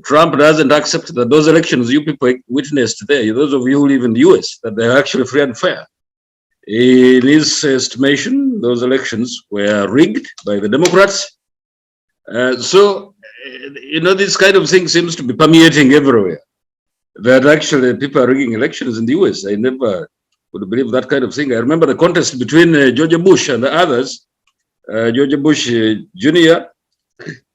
Trump doesn't accept that those elections you people witnessed there, those of you who live in the US, that they're actually free and fair. In his estimation, those elections were rigged by the Democrats. So, this kind of thing seems to be permeating everywhere. That actually people are rigging elections in the US. I never would believe that kind of thing. I remember the contest between George Bush and the others. George Bush Jr.,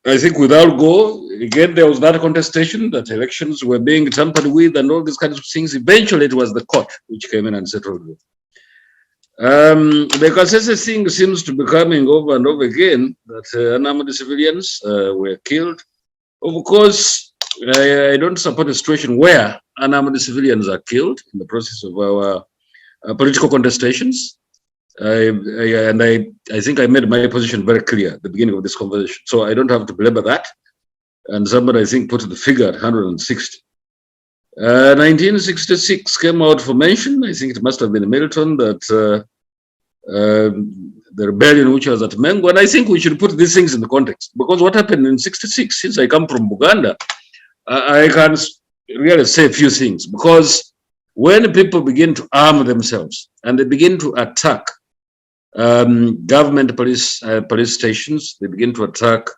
I think with Al Gore, again, there was that contestation that elections were being tampered with and all these kinds of things. Eventually, it was the court which came in and settled it. The consensus thing seems to be coming over and over again that unarmed civilians were killed. Of course, I don't support a situation where unarmed civilians are killed in the process of our political contestations. I think I made my position very clear at the beginning of this conversation, so I don't have to belabor that. And somebody, I think, put the figure at 160. 1966 came out for mention. I think it must have been Milton that the rebellion which was at Mengo. And I think we should put these things in the context, because what happened in 66, since I come from Uganda, I can really say a few things. Because when people begin to arm themselves and they begin to attack government police stations, they begin to attack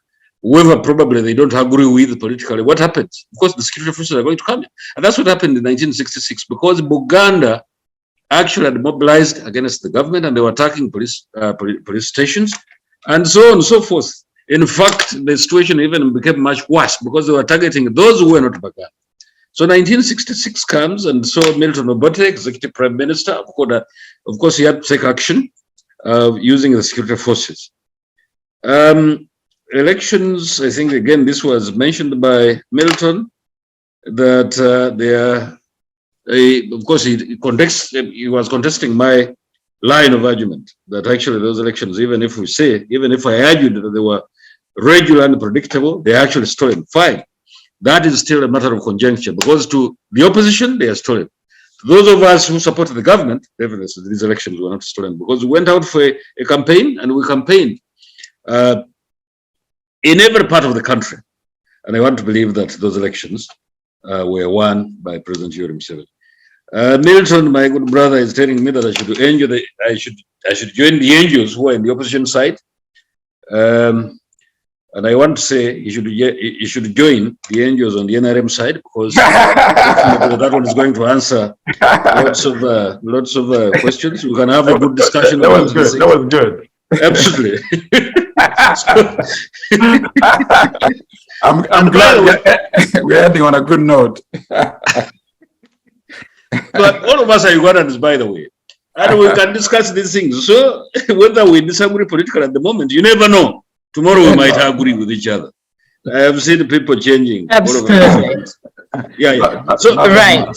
whoever probably they don't agree with politically, what happens? Of course, the security forces are going to come in. And that's what happened in 1966, because Buganda actually had mobilized against the government and they were attacking police stations and so on and so forth. In fact, the situation even became much worse because they were targeting those who were not Buganda. So 1966 comes, and so Milton Obote, executive prime minister, of course, he had to take action using the security forces. Elections, I think, again, this was mentioned by Milton, that of course, he was contesting my line of argument that actually those elections, even if I argued that they were regular and predictable, they're actually stolen. Fine. that is still a matter of conjecture, because to the opposition, they are stolen. To those of us who supported the government, definitely these elections were not stolen, because we went out for a campaign, and we campaigned in every part of the country. And I want to believe that those elections were won by President Yoweri Museveni. Milton, my good brother, is telling me that I should join the angels who are in the opposition side. And I want to say you should join the angels on the NRM side, because that one is going to answer lots of questions. We can have a good discussion. That was good. That was good. Absolutely. I'm glad we're ending on a good note. But all of us are Ugandans, by the way, and we can discuss these things. So whether we disagree politically at the moment, you never know. Tomorrow we might agree with each other. I have seen people changing. Absolutely. Yeah. So, right.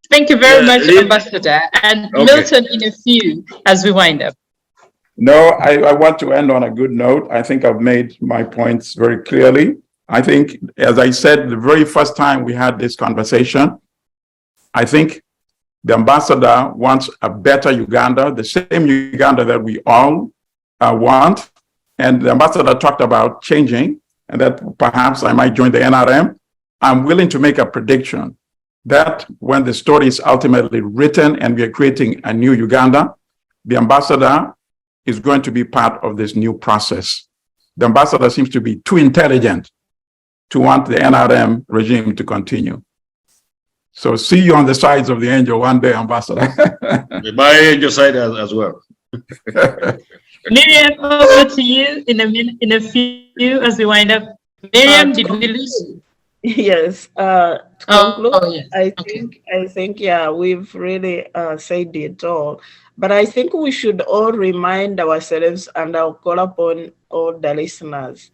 Thank you very much, Ambassador. And Milton, in a few, as we wind up. No, I want to end on a good note. I think I've made my points very clearly. I think, as I said, the very first time we had this conversation, I think the ambassador wants a better Uganda, the same Uganda that we all want. And the ambassador talked about changing, and that perhaps I might join the NRM. I'm willing to make a prediction that when the story is ultimately written and we are creating a new Uganda, the ambassador is going to be part of this new process. The ambassador seems to be too intelligent to want the NRM regime to continue. So see you on the sides of the angel one day, Ambassador. My angel side as well. Miriam, over to you in a few as we wind up. Miriam, did we lose you? Yes. To conclude, yes. I think, yeah, we've really said it all. But I think we should all remind ourselves, and I'll call upon all the listeners.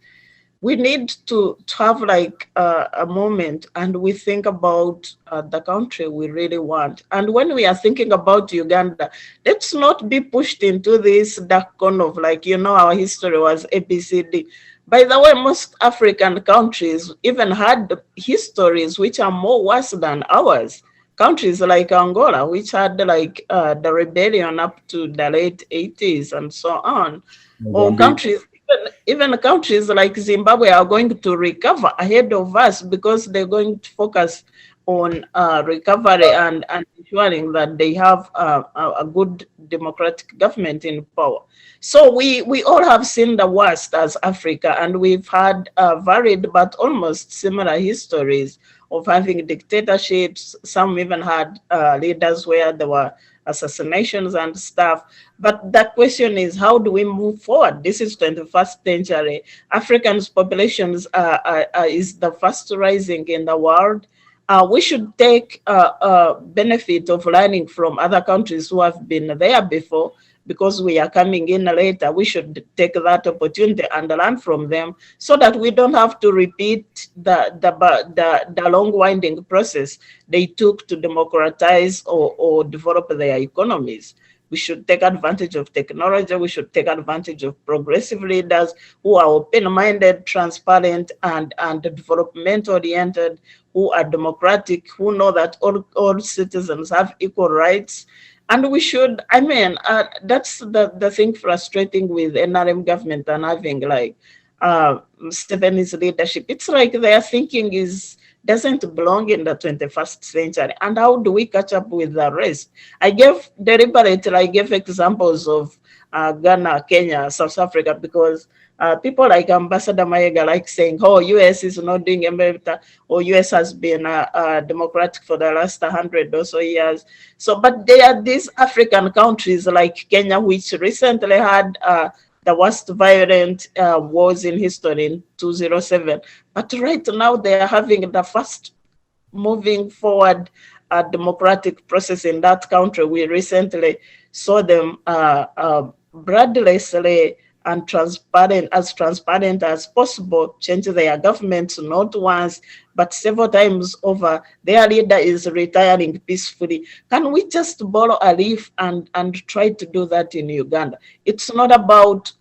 We need to have like a moment and we think about the country we really want. And when we are thinking about Uganda, let's not be pushed into this dark corner of like, our history was ABCD. By the way, most African countries even had histories which are more worse than ours. Countries like Angola, which had like the rebellion up to the late 80s and so on, or countries, even countries like Zimbabwe are going to recover ahead of us because they're going to focus on recovery and ensuring that they have a good democratic government in power. So we all have seen the worst as Africa, and we've had varied but almost similar histories of having dictatorships. Some even had leaders where there were assassinations and stuff. But the question is, how do we move forward? This is 21st century. Africans' populations is the fast rising in the world. We should take benefit of learning from other countries who have been there before, because we are coming in later. We should take that opportunity and learn from them so that we don't have to repeat the long winding process they took to democratize or develop their economies. We should take advantage of technology. We should take advantage of progressive leaders who are open-minded, transparent, and development-oriented, who are democratic, who know that all citizens have equal rights. And we should, that's the thing frustrating with NRM government and having like Museveni's leadership. It's like their thinking doesn't belong in the 21st century. And how do we catch up with the rest? I gave examples of Ghana, Kenya, South Africa, because people like Ambassador Mayega like saying, oh, US is not doing better, or US has been democratic for the last 100 or so years. So, but there are these African countries like Kenya, which recently had the worst violent wars in history in 2007. But right now they are having the fast moving forward democratic process in that country. We recently saw them bloodlessly and transparent as possible, change their governments not once, but several times over. Their leader is retiring peacefully. Can we just borrow a leaf and try to do that in Uganda? It's not about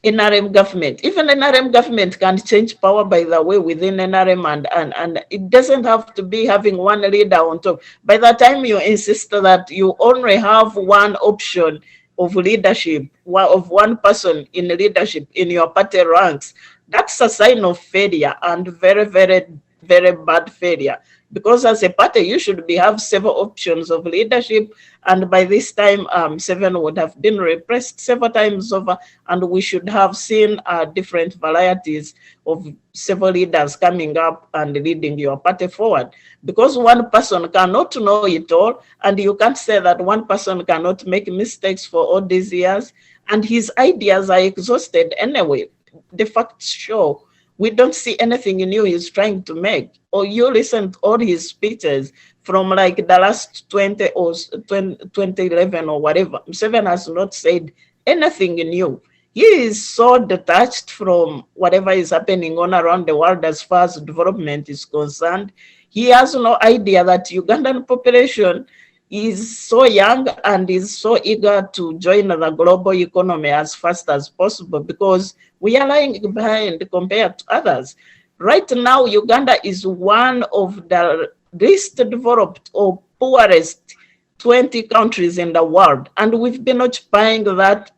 NRM government. Even NRM government can change power, by the way, within NRM, and it doesn't have to be having one leader on top. By the time you insist that you only have one option of leadership, of one person in leadership in your party ranks, that's a sign of failure, and very, very, very bad failure. Because as a party, you should have several options of leadership. And by this time, 7 would have been repressed several times over, and we should have seen different varieties of several leaders coming up and leading your party forward. Because one person cannot know it all, and you can't say that one person cannot make mistakes for all these years, and his ideas are exhausted anyway. The facts show. We don't see anything new he's trying to make. Or you listen to all his speeches from like the last 2011 or whatever. Museveni has not said anything new. He is so detached from whatever is happening on around the world as far as development is concerned. He has no idea that Ugandan population is so young and is so eager to join the global economy as fast as possible, because we are lying behind compared to others. Right now, Uganda is one of the least developed or poorest 20 countries in the world, and we've been occupying that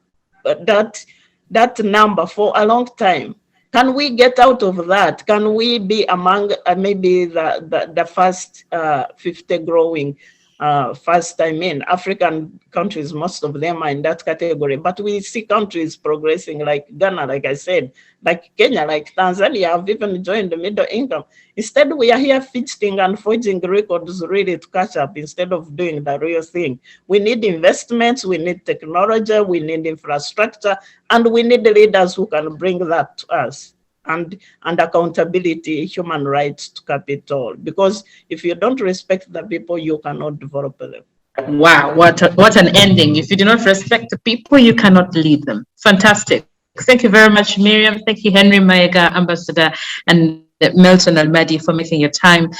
number for a long time. Can we get out of that? Can we be among maybe the first 50 growing? First, I mean, African countries, most of them are in that category, but we see countries progressing like Ghana, like I said, like Kenya, like Tanzania have even joined the middle income. Instead, we are here fidgeting and forging records really to catch up instead of doing the real thing. We need investments, we need technology, we need infrastructure, and we need leaders who can bring that to us. And accountability, human rights to capital. Because if you don't respect the people, you cannot develop them. Wow, what an ending. If you do not respect the people, you cannot lead them. Fantastic. Thank you very much, Miriam. Thank you, Henry Mayega, Ambassador, and Milton Allimadi, for making your time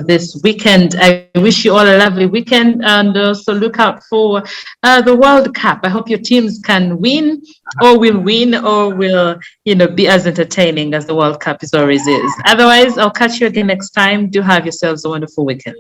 this weekend. I wish you all a lovely weekend, and also look out for the World Cup. I hope your teams can win, or will win, or will be as entertaining as the World Cup always is. Otherwise, I'll catch you again next time. Do have yourselves a wonderful weekend.